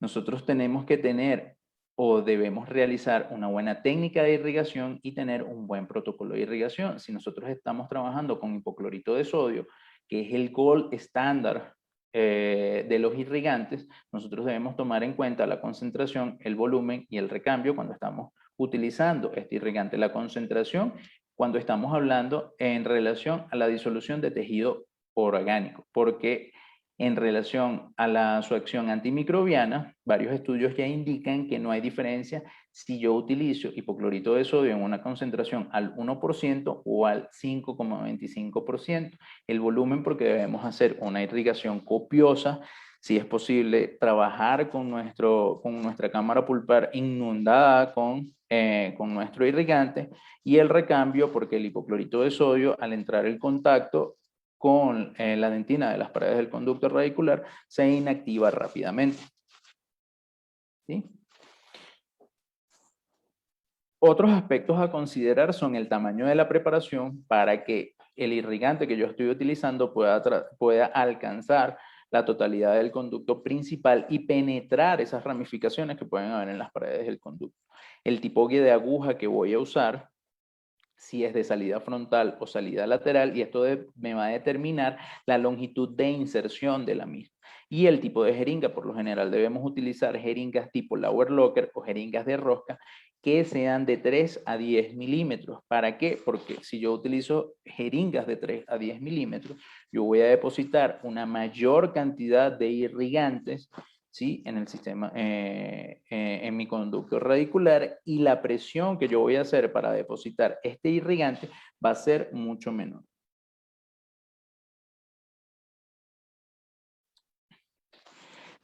nosotros tenemos que tener o debemos realizar una buena técnica de irrigación y tener un buen protocolo de irrigación. Si nosotros estamos trabajando con hipoclorito de sodio, que es el gold estándar de los irrigantes, nosotros debemos tomar en cuenta la concentración, el volumen y el recambio cuando estamos utilizando este irrigante. La concentración cuando estamos hablando en relación a la disolución de tejido orgánico, porque en relación a su acción antimicrobiana, varios estudios ya indican que no hay diferencia si yo utilizo hipoclorito de sodio en una concentración al 1% o al 5,25%. El volumen, porque debemos hacer una irrigación copiosa, si es posible trabajar con nuestra cámara pulpar inundada con nuestro irrigante, y el recambio, porque el hipoclorito de sodio, al entrar en contacto con la dentina de las paredes del conducto radicular, se inactiva rápidamente. ¿Sí? Otros aspectos a considerar son el tamaño de la preparación para que el irrigante que yo estoy utilizando pueda alcanzar la totalidad del conducto principal y penetrar esas ramificaciones que pueden haber en las paredes del conducto. El tipo de aguja que voy a usar, si es de salida frontal o salida lateral, y esto me va a determinar la longitud de inserción de la misma. Y el tipo de jeringa, por lo general debemos utilizar jeringas tipo Lower Locker o jeringas de rosca que sean de 3 a 10 milímetros. ¿Para qué? Porque si yo utilizo jeringas de 3 a 10 milímetros, yo voy a depositar una mayor cantidad de irrigantes, ¿sí?, en el sistema, en mi conducto radicular, y la presión que yo voy a hacer para depositar este irrigante va a ser mucho menor.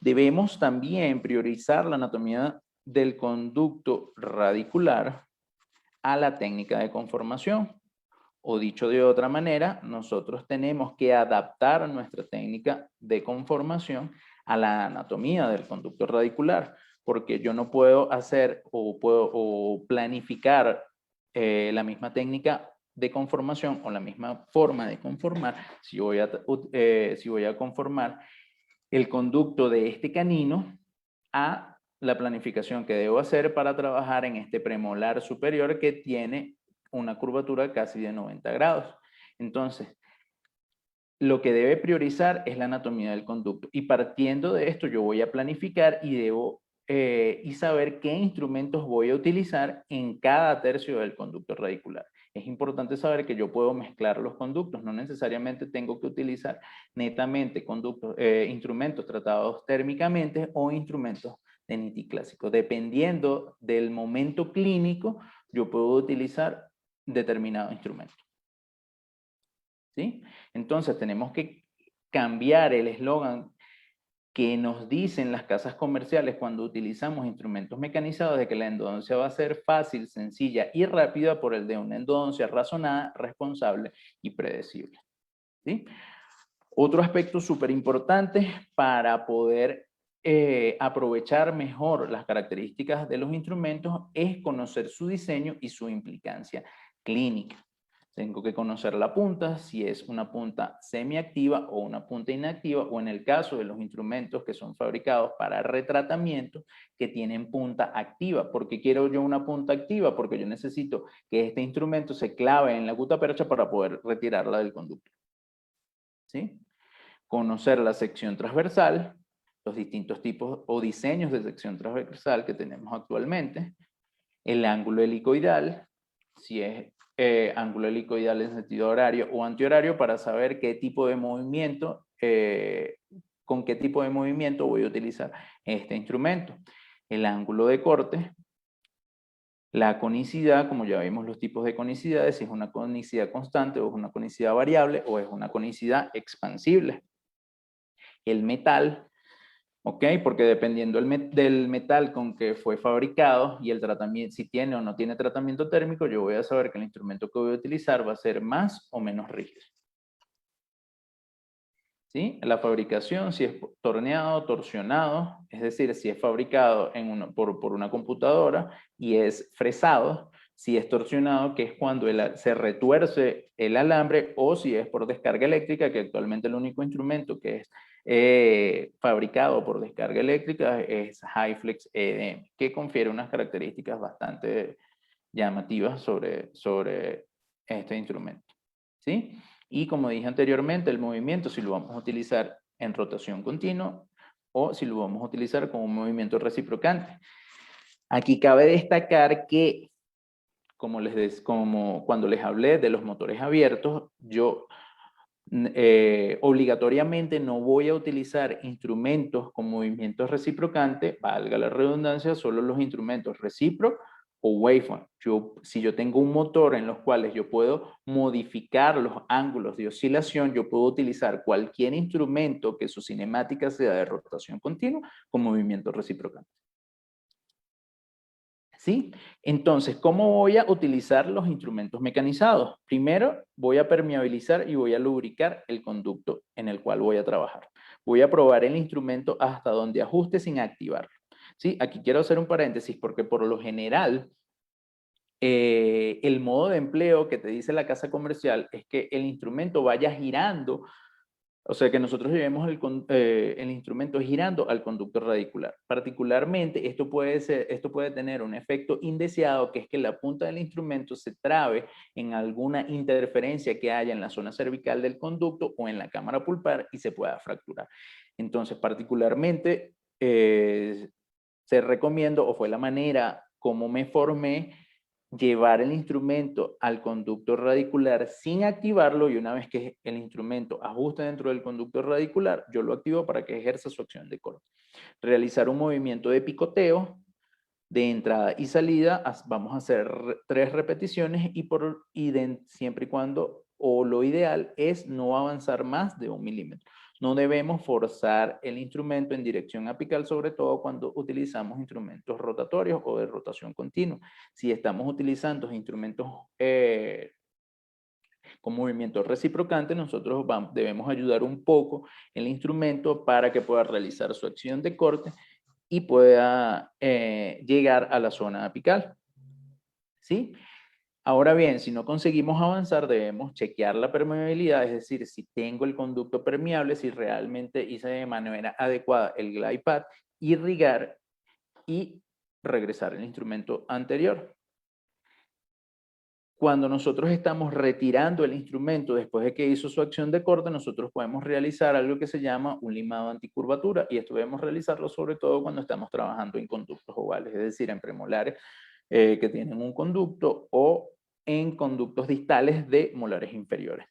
Debemos también priorizar la anatomía del conducto radicular a la técnica de conformación. O dicho de otra manera, nosotros tenemos que adaptar nuestra técnica de conformación a la anatomía del conducto radicular, porque yo no puedo hacer o planificar la misma técnica de conformación o la misma forma de conformar si voy a conformar el conducto de este canino a la planificación que debo hacer para trabajar en este premolar superior que tiene una curvatura casi de 90 grados. Entonces, lo que debe priorizar es la anatomía del conducto. Y partiendo de esto, yo voy a planificar y debo y saber qué instrumentos voy a utilizar en cada tercio del conducto radicular. Es importante saber que yo puedo mezclar los conductos, no necesariamente tengo que utilizar netamente instrumentos tratados térmicamente o instrumentos de NITI clásico. Dependiendo del momento clínico, yo puedo utilizar determinado instrumento. ¿Sí? Entonces tenemos que cambiar el eslogan que nos dicen las casas comerciales cuando utilizamos instrumentos mecanizados de que la endodoncia va a ser fácil, sencilla y rápida por el de una endodoncia razonada, responsable y predecible. ¿Sí? Otro aspecto súper importante para poder aprovechar mejor las características de los instrumentos es conocer su diseño y su implicancia clínica. Tengo que conocer la punta, si es una punta semiactiva o una punta inactiva, o en el caso de los instrumentos que son fabricados para retratamiento, que tienen punta activa. ¿Por qué quiero yo una punta activa? Porque yo necesito que este instrumento se clave en la gutapercha para poder retirarla del conducto. ¿Sí? Conocer la sección transversal, los distintos tipos o diseños de sección transversal que tenemos actualmente, el ángulo helicoidal, si es ángulo helicoidal en sentido horario o antihorario, para saber qué tipo de movimiento, con qué tipo de movimiento voy a utilizar este instrumento. El ángulo de corte, la conicidad, como ya vimos los tipos de conicidades, si es una conicidad constante o es una conicidad variable o es una conicidad expansible. El metal, ¿ok? Porque dependiendo del metal con que fue fabricado y el tratamiento, si tiene o no tiene tratamiento térmico, yo voy a saber que el instrumento que voy a utilizar va a ser más o menos rígido. ¿Sí? La fabricación, si es torneado, torsionado, es decir, si es fabricado por una computadora y es fresado, si es torsionado, que es cuando se retuerce el alambre, o si es por descarga eléctrica, que actualmente el único instrumento que es fabricado por descarga eléctrica es HyFlex EDM, que confiere unas características bastante llamativas sobre este instrumento. ¿Sí? Y como dije anteriormente, el movimiento, si lo vamos a utilizar en rotación continua o si lo vamos a utilizar como un movimiento reciprocante. Aquí cabe destacar que, como cuando les hablé de los motores abiertos, yo obligatoriamente no voy a utilizar instrumentos con movimientos reciprocantes, valga la redundancia, solo los instrumentos recíprocos o waveform. Si yo tengo un motor en los cuales yo puedo modificar los ángulos de oscilación, yo puedo utilizar cualquier instrumento que su cinemática sea de rotación continua con movimiento reciprocante. ¿Sí? Entonces, ¿cómo voy a utilizar los instrumentos mecanizados? Primero, voy a permeabilizar y voy a lubricar el conducto en el cual voy a trabajar. Voy a probar el instrumento hasta donde ajuste sin activarlo. ¿Sí? Aquí quiero hacer un paréntesis porque por lo general, el modo de empleo que te dice la casa comercial es que el instrumento vaya girando O sea, que nosotros llevemos el instrumento girando al conducto radicular. Particularmente, esto puede tener un efecto indeseado, que es que la punta del instrumento se trabe en alguna interferencia que haya en la zona cervical del conducto o en la cámara pulpar y se pueda fracturar. Entonces, particularmente, se recomiendo, o fue la manera como me formé, llevar el instrumento al conducto radicular sin activarlo, y una vez que el instrumento ajuste dentro del conducto radicular, yo lo activo para que ejerza su acción de corte. Realizar un movimiento de picoteo de entrada y salida, vamos a hacer 3 repeticiones siempre y cuando, o lo ideal es no avanzar más de 1 milímetro. No debemos forzar el instrumento en dirección apical, sobre todo cuando utilizamos instrumentos rotatorios o de rotación continua. Si estamos utilizando instrumentos con movimiento reciprocante, nosotros debemos ayudar un poco el instrumento para que pueda realizar su acción de corte y pueda llegar a la zona apical. ¿Sí? Ahora bien, si no conseguimos avanzar, debemos chequear la permeabilidad, es decir, si tengo el conducto permeable, si realmente hice de manera adecuada el glide path, irrigar y regresar el instrumento anterior. Cuando nosotros estamos retirando el instrumento después de que hizo su acción de corte, nosotros podemos realizar algo que se llama un limado anticurvatura, y esto debemos realizarlo sobre todo cuando estamos trabajando en conductos ovales, es decir, en premolares que tienen un conducto o en conductos distales de molares inferiores.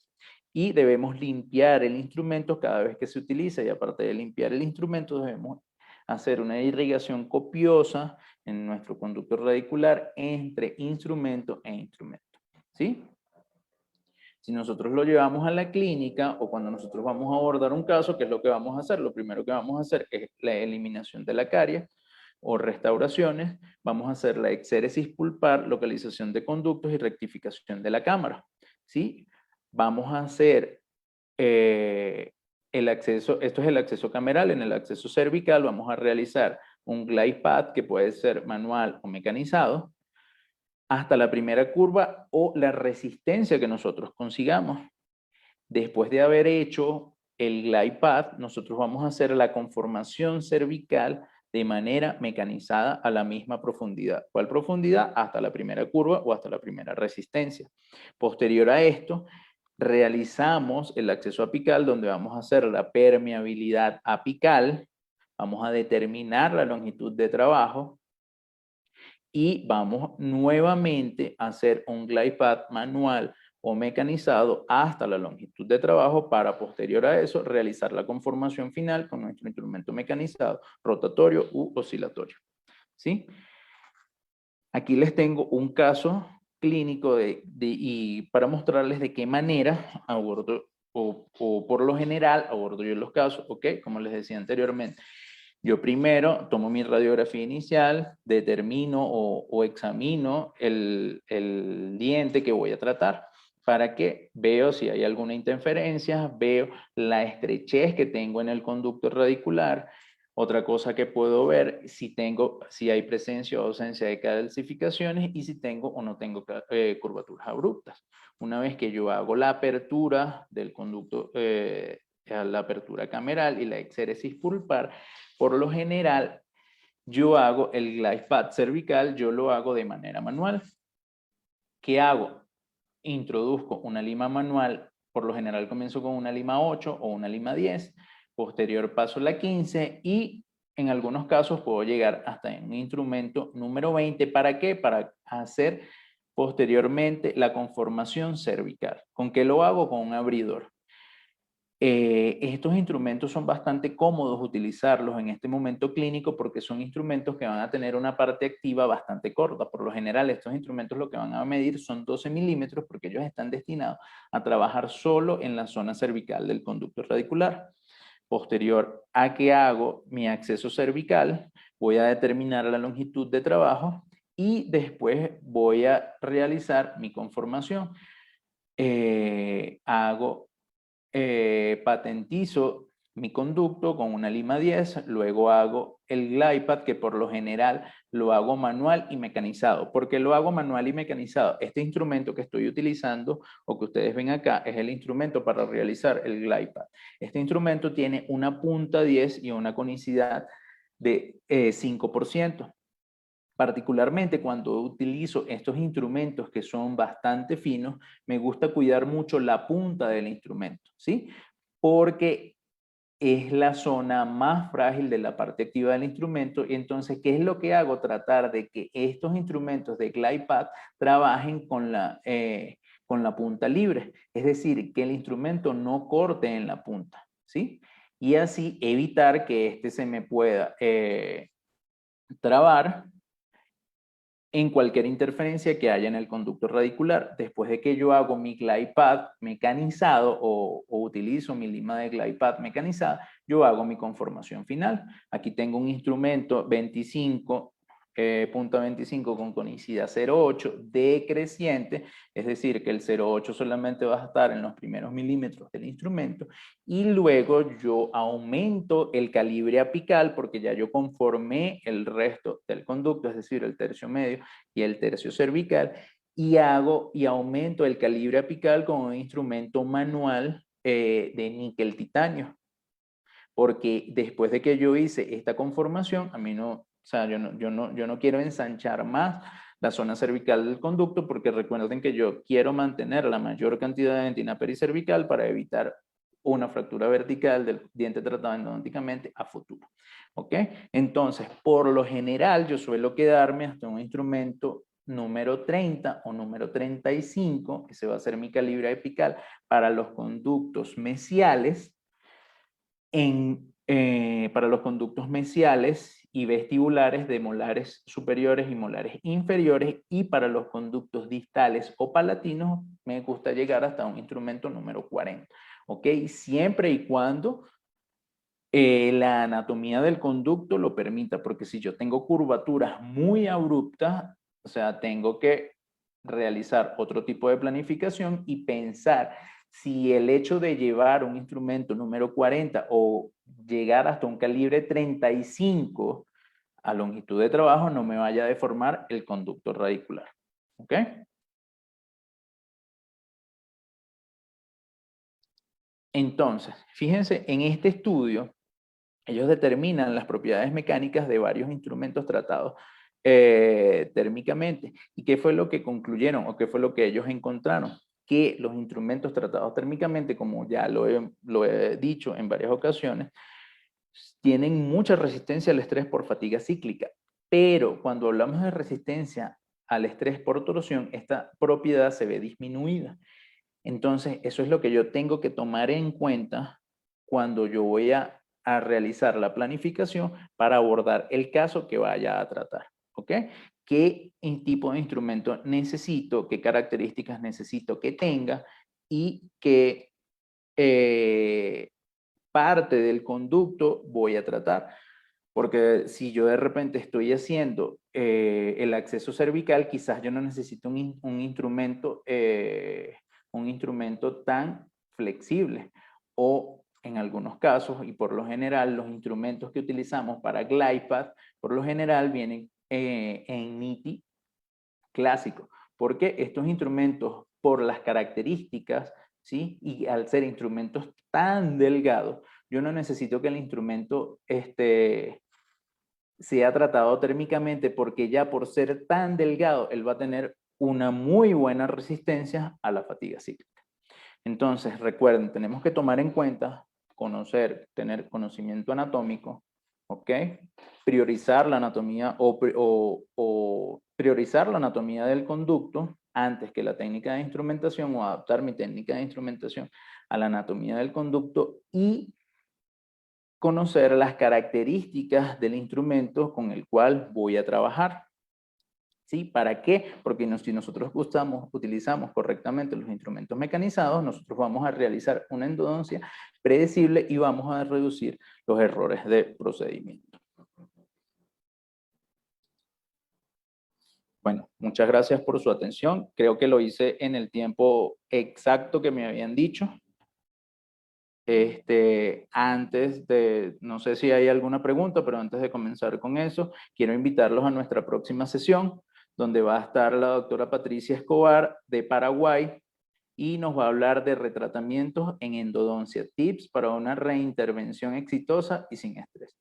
Y debemos limpiar el instrumento cada vez que se utiliza, y aparte de limpiar el instrumento debemos hacer una irrigación copiosa en nuestro conducto radicular entre instrumento e instrumento. ¿Sí? Si nosotros lo llevamos a la clínica o cuando nosotros vamos a abordar un caso, ¿qué es lo que vamos a hacer? Lo primero que vamos a hacer es la eliminación de la caries o restauraciones. Vamos a hacer la exéresis pulpar, localización de conductos y rectificación de la cámara. ¿Sí? Vamos a hacer el acceso, esto es el acceso cameral. En el acceso cervical vamos a realizar un glide path que puede ser manual o mecanizado, hasta la primera curva o la resistencia que nosotros consigamos. Después de haber hecho el glide path, nosotros vamos a hacer la conformación cervical de manera mecanizada a la misma profundidad. ¿Cuál profundidad? Hasta la primera curva o hasta la primera resistencia. Posterior a esto, realizamos el acceso apical, donde vamos a hacer la permeabilidad apical, vamos a determinar la longitud de trabajo, y vamos nuevamente a hacer un glide path manual o mecanizado hasta la longitud de trabajo, para posterior a eso realizar la conformación final con nuestro instrumento mecanizado, rotatorio u oscilatorio. ¿Sí? Aquí les tengo un caso clínico y para mostrarles de qué manera abordo o por lo general abordo yo los casos, ¿ok? Como les decía anteriormente. Yo primero tomo mi radiografía inicial, determino o examino el diente que voy a tratar, para que veo si hay alguna interferencia, veo la estrechez que tengo en el conducto radicular. Otra cosa que puedo ver, si hay presencia o ausencia de calcificaciones y si tengo o no tengo curvaturas abruptas. Una vez que yo hago la apertura del conducto, la apertura cameral y la exéresis pulpar, por lo general, yo hago el glide path cervical, yo lo hago de manera manual. ¿Qué hago? Introduzco una lima manual, por lo general comienzo con una lima 8 o una lima 10, posterior paso la 15 y en algunos casos puedo llegar hasta un instrumento número 20. ¿Para qué? Para hacer posteriormente la conformación cervical. ¿Con qué lo hago? Con un abridor. Estos instrumentos son bastante cómodos utilizarlos en este momento clínico porque son instrumentos que van a tener una parte activa bastante corta. Por lo general, estos instrumentos lo que van a medir son 12 milímetros porque ellos están destinados a trabajar solo en la zona cervical del conducto radicular. Posterior a que hago mi acceso cervical, voy a determinar la longitud de trabajo y después voy a realizar mi conformación. Patentizo mi conducto con una lima 10, luego hago el glide path, que por lo general lo hago manual y mecanizado. ¿Por qué lo hago manual y mecanizado? Este instrumento que estoy utilizando, o que ustedes ven acá, es el instrumento para realizar el glide path. Este instrumento tiene una punta 10 y una conicidad de 5%. Particularmente cuando utilizo estos instrumentos que son bastante finos, me gusta cuidar mucho la punta del instrumento, ¿sí? Porque es la zona más frágil de la parte activa del instrumento. Y entonces, ¿qué es lo que hago? Tratar de que estos instrumentos de glide path trabajen con la punta libre. Es decir, que el instrumento no corte en la punta, ¿sí? Y así evitar que este se me pueda trabar en cualquier interferencia que haya en el conducto radicular. Después de que yo hago mi glide path mecanizado o utilizo mi lima de glide path mecanizada, yo hago mi conformación final. Aquí tengo un instrumento 25, punta 25 con conicidad 0,8 decreciente, es decir, que el 0,8 solamente va a estar en los primeros milímetros del instrumento, y luego yo aumento el calibre apical porque ya yo conformé el resto del conducto, es decir, el tercio medio y el tercio cervical, y aumento el calibre apical con un instrumento manual de níquel titanio. Porque después de que yo hice esta conformación, a mí no, o sea, yo no quiero ensanchar más la zona cervical del conducto, porque recuerden que yo quiero mantener la mayor cantidad de dentina pericervical para evitar una fractura vertical del diente tratado endodonticamente a futuro. ¿Ok? Entonces, por lo general, yo suelo quedarme hasta un instrumento número 30 o número 35, ese va a ser mi calibre apical para los conductos mesiales, para los conductos mesiales y vestibulares de molares superiores y molares inferiores, y para los conductos distales o palatinos me gusta llegar hasta un instrumento número 40. ¿Ok? Siempre y cuando la anatomía del conducto lo permita, porque si yo tengo curvaturas muy abruptas, o sea, tengo que realizar otro tipo de planificación y pensar si el hecho de llevar un instrumento número 40 o llegar hasta un calibre 35 a longitud de trabajo no me vaya a deformar el conducto radicular. ¿Ok? Entonces, fíjense, en este estudio, ellos determinan las propiedades mecánicas de varios instrumentos tratados térmicamente. ¿Y qué fue lo que concluyeron o qué fue lo que ellos encontraron? Que los instrumentos tratados térmicamente, como ya lo he dicho en varias ocasiones, tienen mucha resistencia al estrés por fatiga cíclica. Pero cuando hablamos de resistencia al estrés por torsión, esta propiedad se ve disminuida. Entonces, eso es lo que yo tengo que tomar en cuenta cuando yo voy a realizar la planificación para abordar el caso que vaya a tratar. ¿Ok? ¿Qué tipo de instrumento necesito? ¿Qué características necesito que tenga? Y qué parte del conducto voy a tratar. Porque si yo de repente estoy haciendo el acceso cervical, quizás yo no necesito un instrumento tan flexible. O en algunos casos, y por lo general, los instrumentos que utilizamos para glide path, por lo general vienen en NITI clásico. Porque estos instrumentos, por las características, ¿sí? Y al ser instrumentos tan delgados, yo no necesito que el instrumento sea tratado térmicamente, porque ya por ser tan delgado, él va a tener una muy buena resistencia a la fatiga cíclica. Entonces, recuerden, tenemos que tomar en cuenta, tener conocimiento anatómico, ¿ok? Priorizar la anatomía o priorizar la anatomía del conducto antes que la técnica de instrumentación, o adaptar mi técnica de instrumentación a la anatomía del conducto, y conocer las características del instrumento con el cual voy a trabajar. ¿Sí? ¿Para qué? Porque si nosotros utilizamos correctamente los instrumentos mecanizados, nosotros vamos a realizar una endodoncia predecible y vamos a reducir los errores de procedimiento. Bueno, muchas gracias por su atención. Creo que lo hice en el tiempo exacto que me habían dicho. Antes de, no sé si hay alguna pregunta, pero antes de comenzar con eso, quiero invitarlos a nuestra próxima sesión, donde va a estar la doctora Patricia Escobar de Paraguay y nos va a hablar de retratamientos en endodoncia, tips para una reintervención exitosa y sin estrés.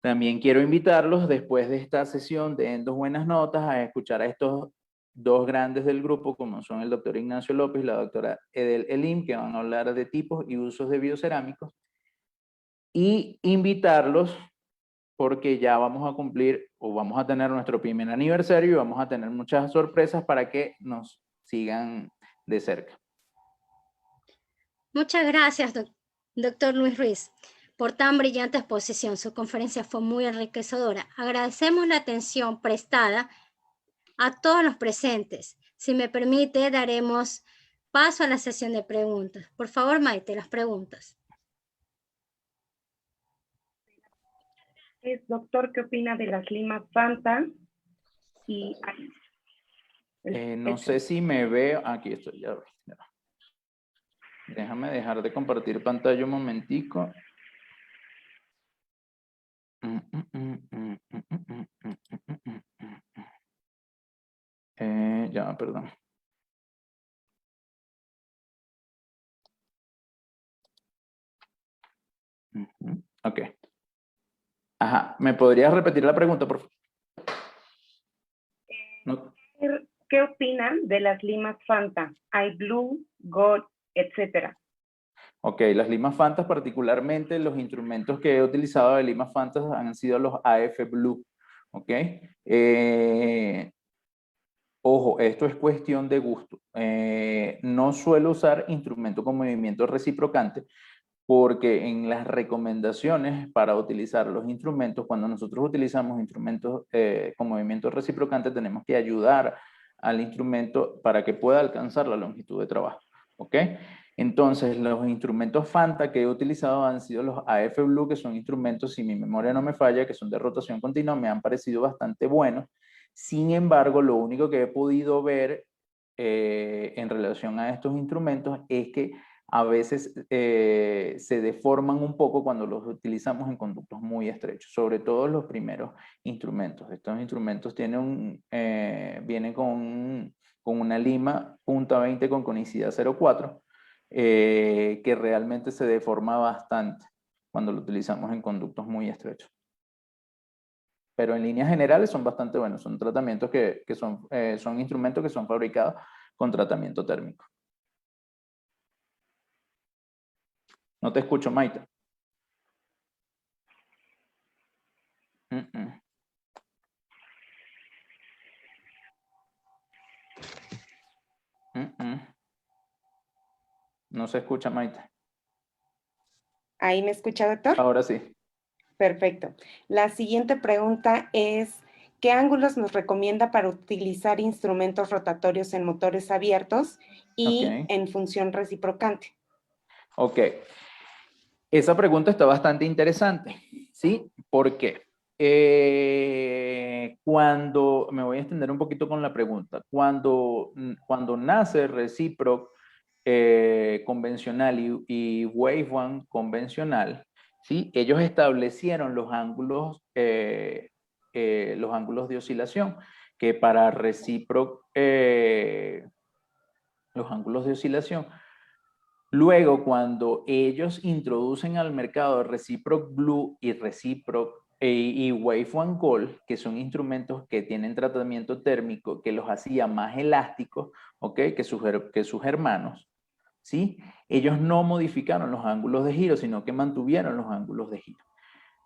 También quiero invitarlos después de esta sesión de Endos Buenas Notas a escuchar a estos dos grandes del grupo, como son el doctor Ignacio López y la doctora Edel Elim, que van a hablar de tipos y usos de biocerámicos, y invitarlos porque ya vamos a cumplir o vamos a tener nuestro primer aniversario y vamos a tener muchas sorpresas para que nos sigan de cerca. Muchas gracias, doctor Luis Ruiz, por tan brillante exposición. Su conferencia fue muy enriquecedora. Agradecemos la atención prestada a todos los presentes. Si me permite, daremos paso a la sesión de preguntas. Por favor, Maite, las preguntas. Doctor, ¿qué opina de las limas Fanta? No sé si me veo. Aquí estoy, ya. Déjame dejar de compartir pantalla un momentico. Ya, perdón. Ok. Ajá, ¿me podrías repetir la pregunta, por favor? No. ¿Qué opinan de las limas Fanta? Hay Blue, Gold, etcétera. Ok, las limas Fantas, particularmente los instrumentos que he utilizado de limas Fantas han sido los AF Blue. Ok. Ojo, esto es cuestión de gusto. No suelo usar instrumentos con movimiento reciprocante porque en las recomendaciones para utilizar los instrumentos, cuando nosotros utilizamos instrumentos con movimiento reciprocante, tenemos que ayudar al instrumento para que pueda alcanzar la longitud de trabajo. ¿Ok? Entonces, los instrumentos Fanta que he utilizado han sido los AF Blue, que son instrumentos, si mi memoria no me falla, que son de rotación continua, me han parecido bastante buenos. Sin embargo, lo único que he podido ver en relación a estos instrumentos es que a veces se deforman un poco cuando los utilizamos en conductos muy estrechos, sobre todo los primeros instrumentos. Estos instrumentos tienen vienen con una lima punta 20 con conicidad 0,4 que realmente se deforma bastante cuando lo utilizamos en conductos muy estrechos. Pero en líneas generales son bastante buenos, son tratamientos que son instrumentos que son fabricados con tratamiento térmico. No te escucho, Maite. No se escucha, Maite. ¿Ahí me escucha, doctor? Ahora sí. Perfecto. La siguiente pregunta es, ¿qué ángulos nos recomienda para utilizar instrumentos rotatorios en motores abiertos y en función reciprocante? Ok. Esa pregunta está bastante interesante, ¿sí? ¿Por qué? Cuando, me voy a extender un poquito con la pregunta, cuando nace Reciproc convencional y Wave One convencional, ¿sí? Ellos establecieron los ángulos de oscilación, que para Reciproc, los ángulos de oscilación, luego cuando ellos introducen al mercado Reciproc Blue y Reciproc y Wave One Gold, que son instrumentos que tienen tratamiento térmico que los hacía más elásticos, ¿ok? que sus hermanos, ¿sí? Ellos no modificaron los ángulos de giro, sino que mantuvieron los ángulos de giro.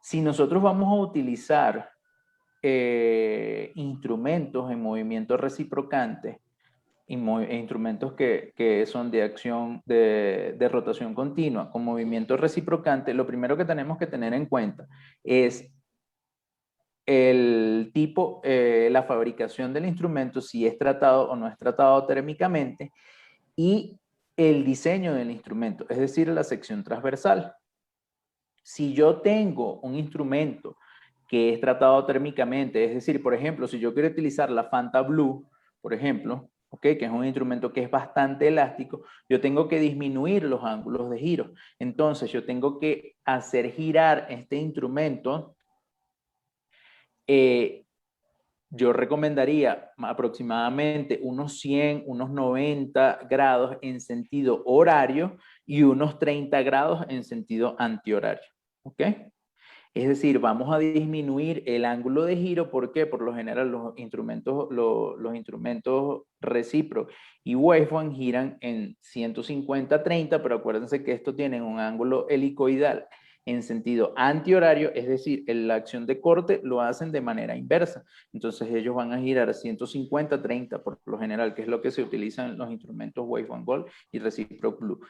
Si nosotros vamos a utilizar instrumentos en movimiento reciprocante, instrumentos que son de acción de rotación continua con movimiento reciprocante, lo primero que tenemos que tener en cuenta es el tipo, la fabricación del instrumento, si es tratado o no es tratado térmicamente, y el diseño del instrumento, es decir, la sección transversal. Si yo tengo un instrumento que es tratado térmicamente, es decir, por ejemplo, si yo quiero utilizar la Fanta Blue, por ejemplo, ¿ok? Que es un instrumento que es bastante elástico, yo tengo que disminuir los ángulos de giro. Entonces, yo tengo que hacer girar este instrumento. Yo recomendaría aproximadamente unos 100, unos 90 grados en sentido horario y unos 30 grados en sentido antihorario, ¿ok? Es decir, vamos a disminuir el ángulo de giro. ¿Por qué? Por lo general los instrumentos recíprocos y wavefront giran en 150-30, pero acuérdense que estos tienen un ángulo helicoidal en sentido antihorario, es decir, la acción de corte lo hacen de manera inversa. Entonces ellos van a girar 150-30 por lo general, que es lo que se utiliza en los instrumentos wavefront Gold y reciproc Blue.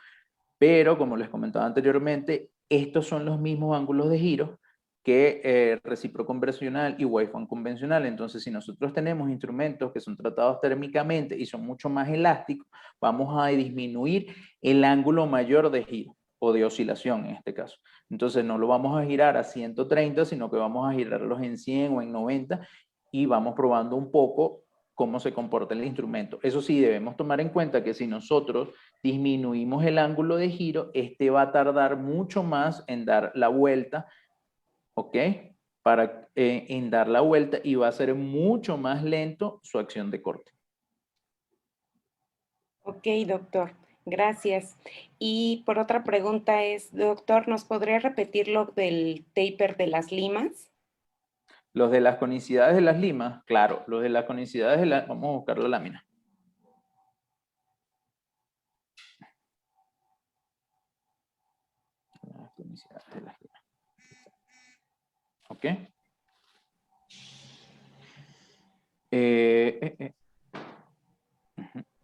Pero, como les comentaba anteriormente, estos son los mismos ángulos de giro que recíproco convencional y wavefront convencional. Entonces, si nosotros tenemos instrumentos que son tratados térmicamente y son mucho más elásticos, vamos a disminuir el ángulo mayor de giro o de oscilación en este caso. Entonces, no lo vamos a girar a 130, sino que vamos a girarlos en 100 o en 90 y vamos probando un poco cómo se comporta el instrumento. Eso sí, debemos tomar en cuenta que si nosotros disminuimos el ángulo de giro, este va a tardar mucho más en dar la vuelta, ¿ok? En dar la vuelta, y va a ser mucho más lento su acción de corte. Ok, doctor, gracias. Y por otra pregunta es, doctor, ¿nos podría repetir lo del taper de las limas? Los de las conicidades de las limas, claro, los de las conicidades de las, vamos a buscar la lámina. Las conicidades de las limas. ¿Ok?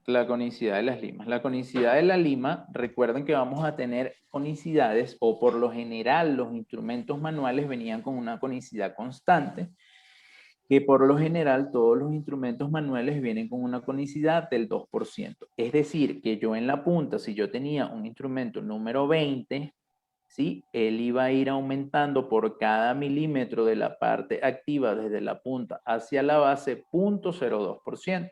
La conicidad de las limas. La conicidad de la lima, recuerden que vamos a tener conicidades, o por lo general los instrumentos manuales venían con una conicidad constante, que por lo general todos los instrumentos manuales vienen con una conicidad del 2%. Es decir, que yo en la punta, si yo tenía un instrumento número 20, ¿sí? Él iba a ir aumentando por cada milímetro de la parte activa desde la punta hacia la base 0.02%.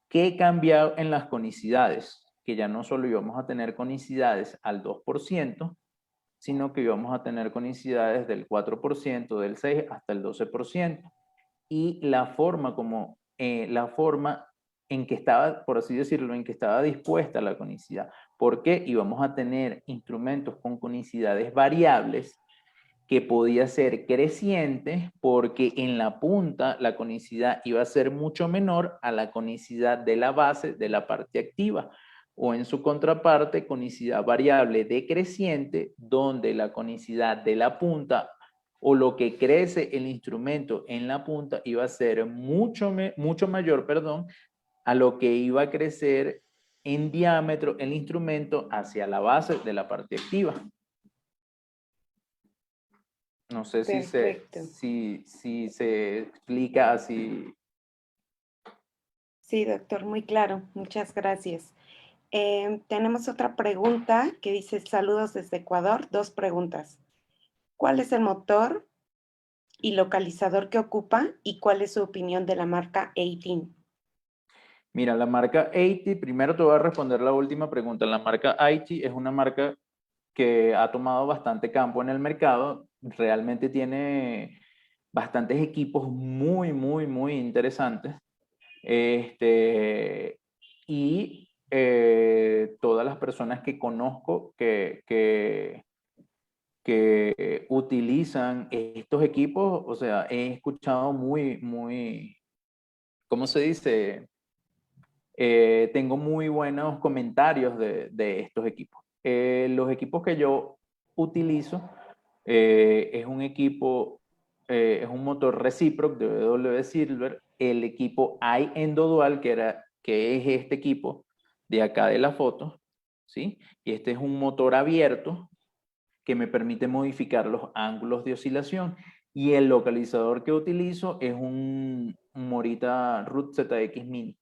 ¿Qué cambió en las conicidades? Que ya no solo íbamos a tener conicidades al 2%, sino que íbamos a tener conicidades del 4%, del 6% hasta el 12%. Y la forma en que estaba, por así decirlo, en que estaba dispuesta la conicidad. Porque íbamos a tener instrumentos con conicidades variables, que podía ser creciente, porque en la punta la conicidad iba a ser mucho menor a la conicidad de la base de la parte activa, o en su contraparte, conicidad variable decreciente, donde la conicidad de la punta, o lo que crece el instrumento en la punta, iba a ser mucho mayor, a lo que iba a crecer en diámetro el instrumento hacia la base de la parte activa. No sé si se explica así. Sí, doctor, muy claro. Muchas gracias. Tenemos otra pregunta que dice, saludos desde Ecuador. Dos preguntas. ¿Cuál es el motor y localizador que ocupa y cuál es su opinión de la marca 18? Mira, la marca 80, primero te voy a responder la última pregunta. La marca 80 es una marca que ha tomado bastante campo en el mercado. Realmente tiene bastantes equipos muy interesantes. Y todas las personas que conozco que utilizan estos equipos, o sea, he escuchado ¿cómo se dice? Tengo muy buenos comentarios de estos equipos. Los equipos que yo utilizo es un equipo, es un motor recíproco de W Silver, el equipo iEndodual, que es este equipo de acá de la foto, ¿sí? Y este es un motor abierto que me permite modificar los ángulos de oscilación. Y el localizador que utilizo es un Morita Root ZX Mini.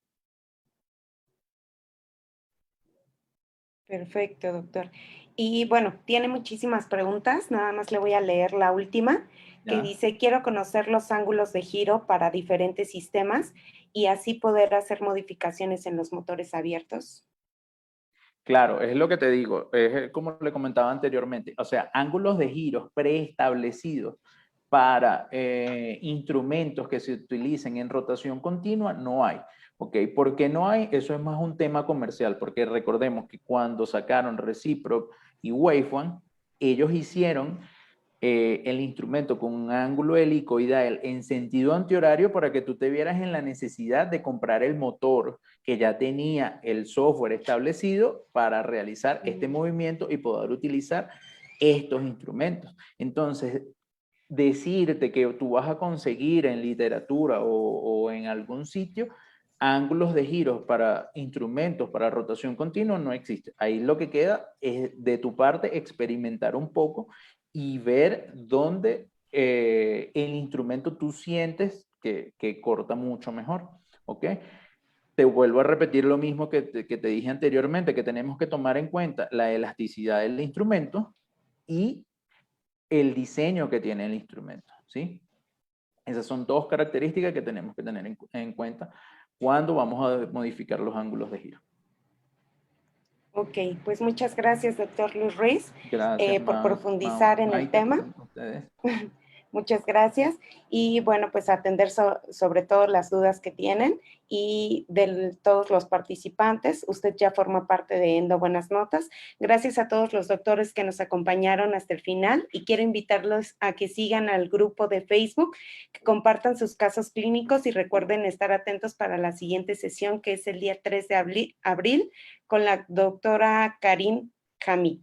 Perfecto, doctor. Y bueno, tiene muchísimas preguntas, nada más le voy a leer la última. que Ya. dice, quiero conocer los ángulos de giro para diferentes sistemas y así poder hacer modificaciones en los motores abiertos. Claro, es lo que te digo, es como le comentaba anteriormente, o sea, ángulos de giros preestablecidos para instrumentos que se utilicen en rotación continua no hay, ¿ok? ¿Por qué no hay? Eso es más un tema comercial, porque recordemos que cuando sacaron Reciproc y Waveform, ellos hicieron el instrumento con un ángulo helicoidal en sentido antihorario para que tú te vieras en la necesidad de comprar el motor que ya tenía el software establecido para realizar este movimiento y poder utilizar estos instrumentos. Entonces, decirte que tú vas a conseguir en literatura o en algún sitio ángulos de giros para instrumentos para rotación continua no existe. Ahí lo que queda es de tu parte experimentar un poco y ver dónde el instrumento tú sientes que corta mucho mejor, ¿ok? Te vuelvo a repetir lo mismo que te dije anteriormente, que tenemos que tomar en cuenta la elasticidad del instrumento y el diseño que tiene el instrumento, ¿sí? Esas son dos características que tenemos que tener en cuenta cuando vamos a modificar los ángulos de giro. Ok, pues muchas gracias, doctor Luis Ruiz, Gracias, por profundizar en el Maite, tema. ustedes. Muchas gracias. Y bueno, pues atender sobre todo las dudas que tienen y de todos los participantes. Usted ya forma parte de Endo Buenas Notas. Gracias a todos los doctores que nos acompañaron hasta el final y quiero invitarlos a que sigan al grupo de Facebook, que compartan sus casos clínicos y recuerden estar atentos para la siguiente sesión que es el día 3 de abril con la doctora Karin Hamid.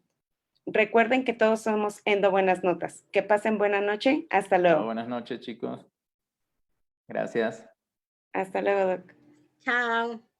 Recuerden que todos somos Endo Buenas Notas. Que pasen buena noche. Hasta luego. Buenas noches, chicos. Gracias. Hasta luego, Doc. Chao.